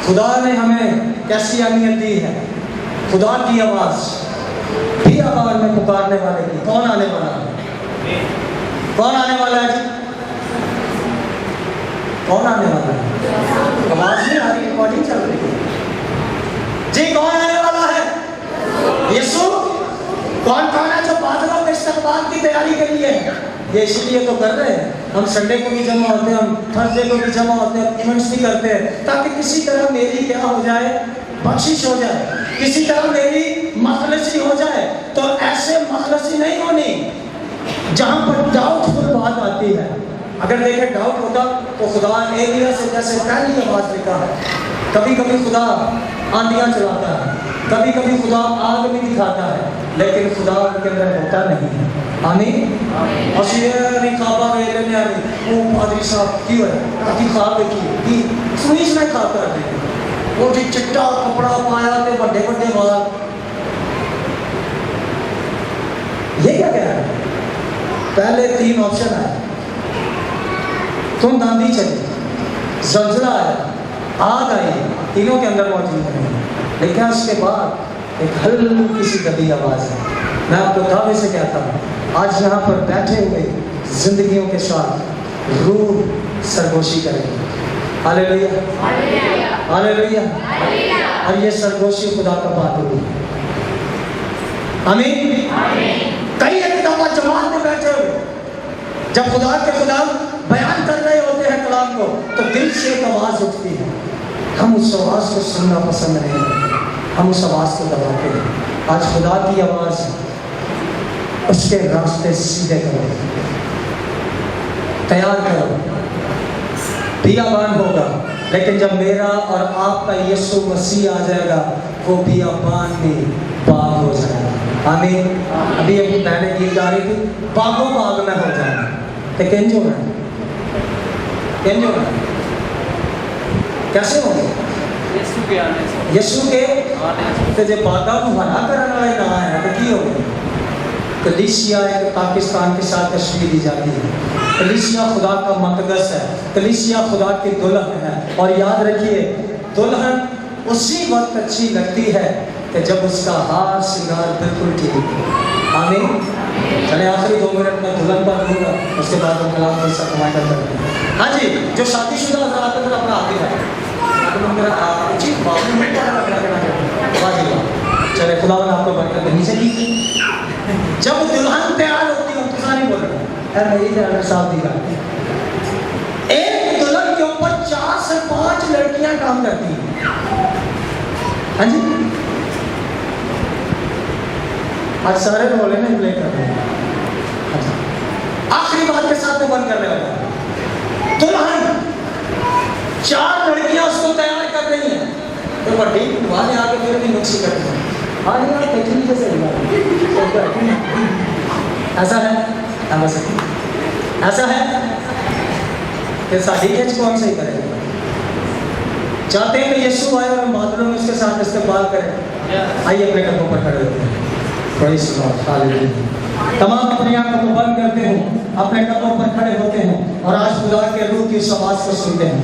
खुदा ने हमें कैसी अहमियत दी है? खुदा की आवाज भी आवाज में पुकारने वाले की। कौन आने वाला है? कौन आने वाला है जी? कौन आने वाला है? आवाज नहीं आ रही, रिकॉर्डिंग चल रही है जी। कौन आने वाला है? यीशु। कौन कौन है जो बादलों के इस्तकबाल की तैयारी के लिए है? ये इसलिए तो कर रहे हैं, हम संडे को भी जमा होते हैं, हम थर्सडे को भी जमा होते हैं, इवेंट्स भी करते हैं, ताकि किसी तरह मेरी क्या हो जाए? बख्शिश हो जाए, किसी तरह मेरी मखलसी हो जाए। तो ऐसे मखलसी नहीं होनी जहां पर डाउटफुल बात आती है। अगर देखें डाउट होता तो खुदा एलिया से जैसे पहली आवाज लिखा है, कभी कभी खुदा आंधियां चलाता है, कभी कभी खुदा आग भी दिखाता है, लेकिन खुदा उनके अंदर होता नहीं है। आमीन। और ये खाबा वेले ने आनी वो पादरी साहब की है ताकि खाब की सुनीस में खाता है वो जी चिट्टा कपड़ा पाया ते बड़े बड़े बाल। ये क्या कह रहा है? पहले 3 ऑप्शन आए, तुम आंधी चली, जलजला आया, आग आई, तीनों के अंदर मौजूद नहीं। लेकिन उसके बाद एक हल्की सी दबी आवाज़ है। मैं आपको दावे से कहता हूँ, आज यहाँ पर बैठे हुए जिंदगियों के साथ रूह सरगोशी करेगी। Hallelujah, hallelujah. और ये सरगोशी खुदा का बहादुर है। आमीन। कई एक दफा जमात में बैठे हुए जब खुदा के खुदा बयान कर रहे होते हैं कलाम को, तो दिल से एक आवाज़ उठती है, हम उस आवाज़ को सुनना पसंद नहीं करते, हम उस आवाज़ को दबाते हैं। आज खुदा की आवाज़, उसके रास्ते सीधे करो, तैयार करो, बियाबान होगा। लेकिन जब मेरा और आपका यीशु मसीह आ जाएगा, वो बियाबान में बाग हो जाएगा। आमीन। अभी अपनी बहनें गीत गा रही थी, बागों बाग में हो जाएगा। तो केंजो में कैसे होंगे? यीशु के तो जो बागा को हरा करने वाले ना है तो की होगी? कलीसिया एक पाकिस्तान के साथ तस्वीर दी जाती है। कलीसिया खुदा का मकदस है, कलीसिया खुदा की दुल्हन है। और याद रखिए, दुल्हन उसी वक्त अच्छी लगती है कि जब उसका हार श्रृंगार बिल्कुल ठीक है। आमीन। चले आखिरी 2 मिनट में दुल्हन पर दूंगा, उसके बाद हम कलाम के साथ कमाई करते हैं। हाँ जी, जो शादीशुदा हज़रात हैं अपना हाथ दिखाएं। चले, खुदा ने आपको बरकत देनी चाहिए। जब दुल्हन तैयार होती है, तो नहीं बोल रहा है मेरी तैयार साहब दिखा, एक दुल्हन के ऊपर 4 से 5 लड़कियां काम करती हैं। हाँ जी, आज सारे रोले में प्ले कर रहे हैं। आखिरी बात के साथ में बंद करने वाला है। दुल्हन 4 लड़कियां उसको तैयार कर रही हैं, तो बड़ी वाले आके फिर भी नुक्सी करती हैं। हाँ यार, टेक्निक कैसे ऐसा है, ऐसा है कि साड़ी खींच कौन सही करेगा? चाहते हैं कि यीशु आए और हम बादलों में उसके साथ इस्तेमाल करें। आइए अपने कदमों पर खड़े होते हैं। तमाम अपनी आंखों को बंद करते हो, अपने कदमों पर खड़े होते हैं और आज खुदा के रूह की उस आवाज को सुनते हैं।